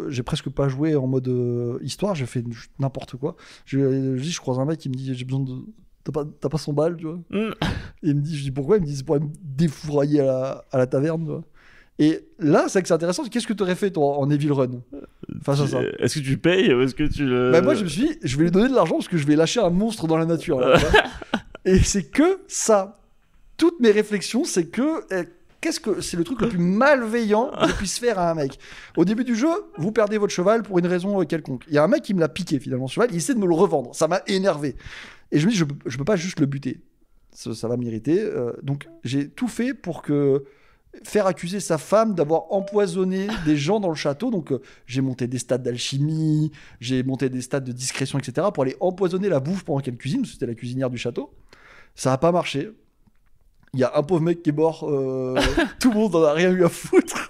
j'ai presque pas joué en mode histoire. J'ai fait n'importe quoi. Je croise un mec qui me dit j'ai besoin de. T'as pas 100 balles, tu vois. Mm. Et il me dit, je dis pourquoi? Il me dit c'est pour aller me défourailler à la taverne, tu vois. Et là, c'est que c'est intéressant. Qu'est-ce que tu aurais fait toi en Evil Run face à ça? Est-ce que tu payes ou est-ce que tu le... Bah moi je me suis dit, je vais lui donner de l'argent parce que je vais lâcher un monstre dans la nature. Là, tu vois. Et c'est que ça. Toutes mes réflexions, c'est que qu'est-ce que c'est le truc le plus malveillant que je puisse faire à un mec. Au début du jeu, vous perdez votre cheval pour une raison quelconque. Il y a un mec qui me l'a piqué finalement ce cheval, il essaie de me le revendre. Ça m'a énervé. Et je me dis, je peux pas juste le buter. Ça va m'irriter. Donc j'ai tout fait pour que faire accuser sa femme d'avoir empoisonné des gens dans le château. Donc j'ai monté des stats d'alchimie, j'ai monté des stats de discrétion, etc. pour aller empoisonner la bouffe pendant qu'elle cuisine, parce que c'était la cuisinière du château. Ça n'a pas marché. Il y a un pauvre mec qui est mort, tout le monde n'en a rien eu à foutre.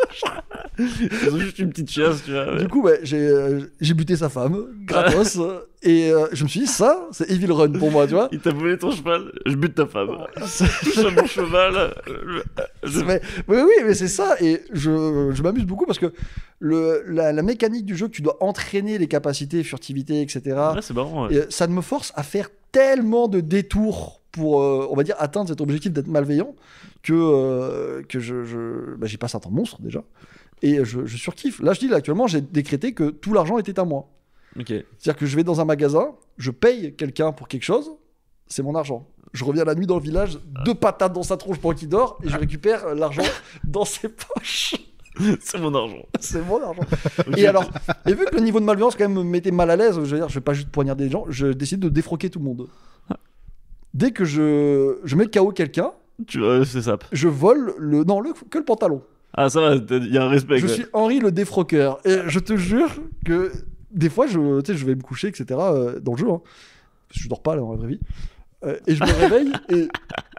Ils ont juste une petite chasse, tu vois. ouais. Du coup, j'ai buté sa femme, Kratos. Et je me suis dit, ça, c'est Evil Run pour moi, tu vois. Il t'a volé ton cheval, je bute ta femme. Touche à mon cheval. Mais c'est ça. Et je m'amuse beaucoup parce que la mécanique du jeu, que tu dois entraîner les capacités, furtivité, etc. Ouais, c'est marrant. Ouais. Et ça me force à faire tellement de détours pour, on va dire, atteindre cet objectif d'être malveillant que j'y passe un temps monstre déjà. Et je surkiffe. Là, actuellement, j'ai décrété que tout l'argent était à moi. Ok. C'est-à-dire que je vais dans un magasin, je paye quelqu'un pour quelque chose, c'est mon argent. Je reviens la nuit dans le village, 2 patates dans sa tronche pendant qu'il dort, et je récupère l'argent dans ses poches. C'est mon argent. C'est mon argent. Et vu que le niveau de malveillance quand même me mettait mal à l'aise, je veux dire, je vais pas juste poignarder les gens, je décide de défroquer tout le monde. Dès que je mets KO quelqu'un, c'est ça. je vole que le pantalon. Ah, ça va, il y a un respect. Je suis Henri le défroqueur. Et je te jure que des fois, je vais me coucher, etc. Dans le jeu. Hein, parce que je dors pas là, dans la vraie vie. Et je me réveille et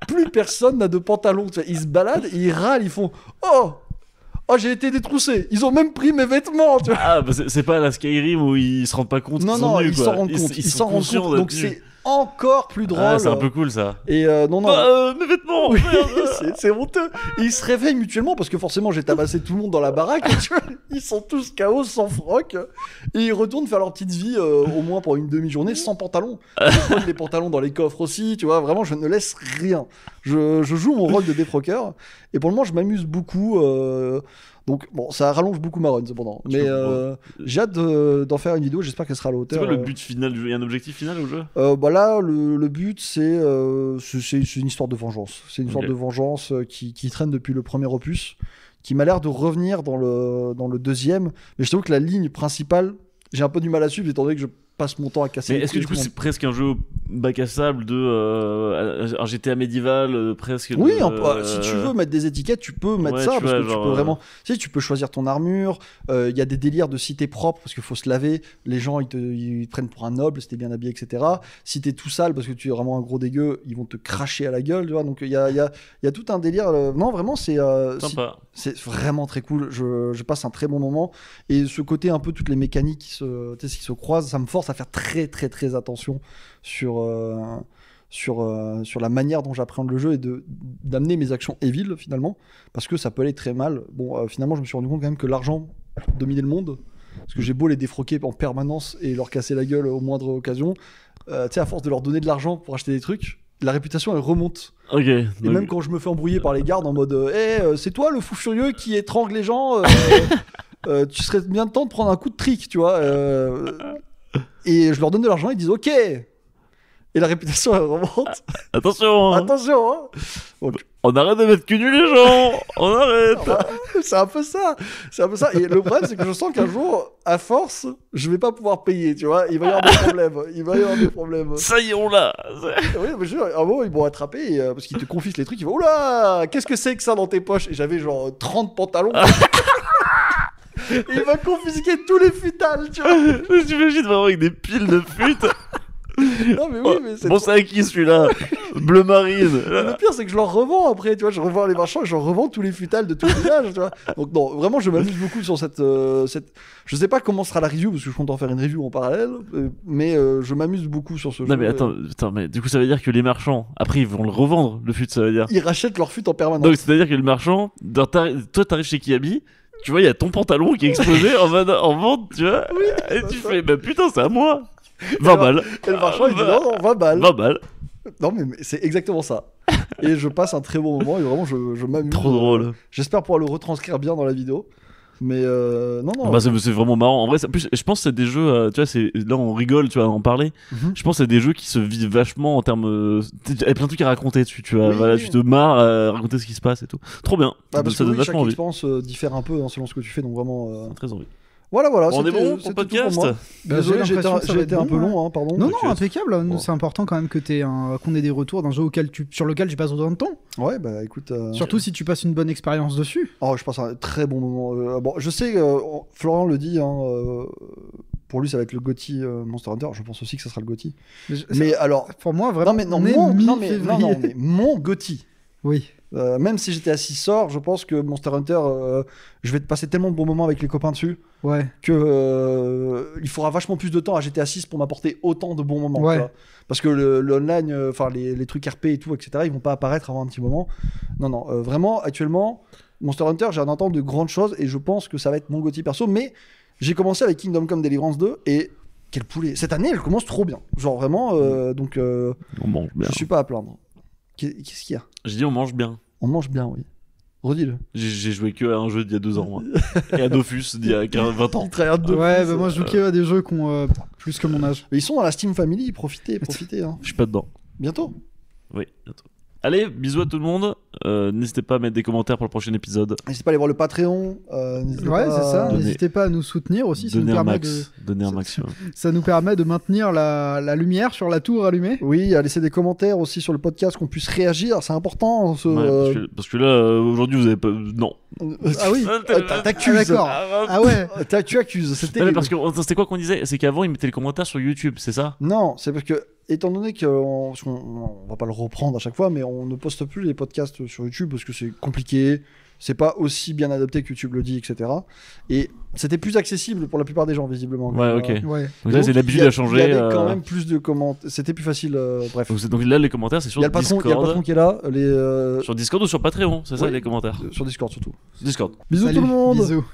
plus personne n'a de pantalon. Tu vois, ils se baladent et ils râlent. Ils font Oh, j'ai été détroussé. Ils ont même pris mes vêtements. Tu vois. Ah, bah c'est pas la Skyrim où ils se rendent pas compte qu'ils sont nus, ils quoi. s'en rendent compte. Ils s'en rendent compte. Donc c'est encore plus drôle. Ah, c'est un peu cool ça. Et non. Mes vêtements. Oui, c'est honteux. Et ils se réveillent mutuellement parce que forcément j'ai tabassé tout le monde dans la baraque. Tu vois, ils sont tous KO, sans froc. Et ils retournent faire leur petite vie au moins pour une demi-journée sans pantalon. Je prends les pantalons dans les coffres aussi. Tu vois, vraiment, je ne laisse rien. Je joue mon rôle de défroqueur. Et pour le moment, je m'amuse beaucoup. Donc bon, ça rallonge beaucoup ma run cependant. Mais j'ai hâte d'en faire une vidéo, j'espère qu'elle sera à la hauteur. C'est quoi le but final du jeu ? Il y a un objectif final au jeu ? Là, le but, c'est une histoire de vengeance. C'est une sorte de vengeance qui traîne depuis le premier opus, qui m'a l'air de revenir dans le deuxième. Mais je t'avoue que la ligne principale, j'ai un peu du mal à suivre, étant donné que je passe mon temps à casser. Mais est-ce que du coup c'est presque un jeu bac à sable un GTA médiéval presque Oui, si tu veux mettre des étiquettes, tu peux mettre ça, parce que tu peux vraiment... tu peux choisir ton armure, il y a des délires de cité propre, parce qu'il faut se laver, les gens ils te prennent pour un noble, si t'es bien habillé, etc. Si t'es tout sale, parce que tu es vraiment un gros dégueu, ils vont te cracher à la gueule, tu vois, donc il y a tout un délire, non vraiment c'est c'est vraiment très cool, je passe un très bon moment, et ce côté un peu toutes les mécaniques qui se croisent, ça me force à faire très très très attention sur la manière dont j'appréhende le jeu et d'amener mes actions evil finalement, parce que ça peut aller très mal. Bon, finalement je me suis rendu compte quand même que l'argent dominait le monde, parce que j'ai beau les défroquer en permanence et leur casser la gueule aux moindres occasions, tu sais, à force de leur donner de l'argent pour acheter des trucs, la réputation elle remonte. Okay, et même quand je me fais embrouiller par les gardes en mode c'est toi le fou furieux qui étrangle les gens, tu serais bien de temps de prendre un coup de trick, tu vois. Et je leur donne de l'argent, ils disent ok. Et la réputation elle remonte. Attention, hein. Attention, hein. Donc, on arrête de mettre cul nu les gens. On arrête. C'est un peu ça. Et le problème c'est que je sens qu'un jour, à force, je vais pas pouvoir payer, tu vois. Il va y avoir des problèmes. Ça y est, on l'a. Oui, mais à un moment ils m'ont attrapé parce qu'ils te confisquent les trucs. Ils vont oula, qu'est-ce que c'est que ça dans tes poches? Et j'avais genre 30 pantalons. Il va confisquer tous les futals, tu vois. J'imagine vraiment avec des piles de fut. Non mais oui, mais c'est... Bon, c'est à qui celui-là? Bleu marine. Le pire c'est que je leur revends après, tu vois, je revends les marchands et je leur revends tous les futals de tout le village, tu vois. Donc non, vraiment je m'amuse beaucoup sur cette... Je sais pas comment sera la review, parce que je compte en faire une review en parallèle, mais je m'amuse beaucoup sur ce jeu. Non mais attends, mais du coup ça veut dire que les marchands, après ils vont le revendre, le fut, ça veut dire. Ils rachètent leur fut en permanence. Donc c'est-à-dire que le marchand, toi t'arrives chez Kiabi, tu vois, il y a ton pantalon qui est exposé en vente, tu vois, oui, et tu fais, bah putain, c'est à moi. 20 balles. Et le marchand il dit non, 20 balles. 20 balles. Non mais c'est exactement ça. Et je passe un très bon moment et vraiment je m'amuse. Trop drôle. J'espère pouvoir le retranscrire bien dans la vidéo. Mais non. Bah, c'est vraiment marrant. En vrai, plus, je pense que c'est des jeux, tu vois, là on rigole, tu vois, en parler. Je pense que c'est des jeux qui se vivent vachement en termes. Il y a plein de trucs à raconter dessus, tu vois. Oui, voilà, oui. tu te marres à raconter ce qui se passe et tout. Trop bien. Parce ça que donne chaque vachement envie. expérience diffère un peu selon ce que tu fais, donc vraiment. Très envie. Voilà. On est bon pour le podcast. Désolé, j'ai été un peu bon, long, hein, pardon. Non, impeccable. Bon. C'est important quand même que qu'on ait des retours d'un jeu sur lequel tu passes autant de temps. Ouais, bah écoute. Surtout si tu passes une bonne expérience dessus. Oh, je passe un très bon moment. Bon, je sais, Florent le dit, hein, pour lui ça va être le GOTY Monster Hunter. Je pense aussi que ça sera le GOTY. Mais alors. Pour moi, vraiment. Non, mais mon GOTY. Oui. Même si GTA 6 sort, je pense que Monster Hunter, je vais passer tellement de bons moments avec les copains dessus Ouais. que il faudra vachement plus de temps à GTA 6 pour m'apporter autant de bons moments. Ouais. Tu vois. Parce que le online, enfin les trucs RP et tout, etc., ils vont pas apparaître avant un petit moment. Non, vraiment, actuellement, Monster Hunter, j'ai un entendre de grandes choses et je pense que ça va être mon GOTY perso. Mais j'ai commencé avec Kingdom Come Deliverance 2 et quel poulet. Cette année, elle commence trop bien. Genre vraiment, donc On mange bien. je suis pas à plaindre. Qu'est-ce qu'il y a? J'ai dit on mange bien. On mange bien, oui. Redis-le. J'ai joué que à un jeu d'il y a 2 ans, moi. Et à Dofus d'il y a 20 ans. Ouais, bah moi je joue que à des jeux qui ont plus que mon âge. Mais ils sont dans la Steam Family, profitez. Hein. Je suis pas dedans. Bientôt. Oui, bientôt. Allez, bisous à tout le monde. N'hésitez pas à mettre des commentaires pour le prochain épisode. N'hésitez pas à aller voir le Patreon. N'hésitez Ouais, pas c'est ça. Donner- N'hésitez pas à nous soutenir aussi. Ça nous, Donnez un permet max. Donnez un maximum. ça nous permet de maintenir la lumière sur la tour allumée. Oui, à laisser des commentaires aussi sur le podcast, qu'on puisse réagir, c'est important. Ouais, parce que là, aujourd'hui, vous avez pas. Non. Ah oui. T'accuses. Ah, d'accord. Ah ouais. Tu accuses. C'était. Non, mais parce que c'était quoi qu'on disait? C'est qu'avant, ils mettaient les commentaires sur YouTube, c'est ça? Non, c'est parce que, étant donné qu'on va pas le reprendre à chaque fois, mais on ne poste plus les podcasts sur YouTube parce que c'est compliqué, c'est pas aussi bien adapté que YouTube le dit, etc. Et c'était plus accessible pour la plupart des gens, visiblement. Ouais, ok. Ouais. Donc là, c'est l'habitude il y à changer. Il y avait quand même plus de commentaires, c'était plus facile, bref. Donc là, les commentaires, c'est Il sur y a le patron Discord. qui est là, les, Sur Discord ou sur Patreon, c'est ça, Oui. les commentaires? sur Discord surtout. Discord. Bisous Salut, tout le monde. Bisous.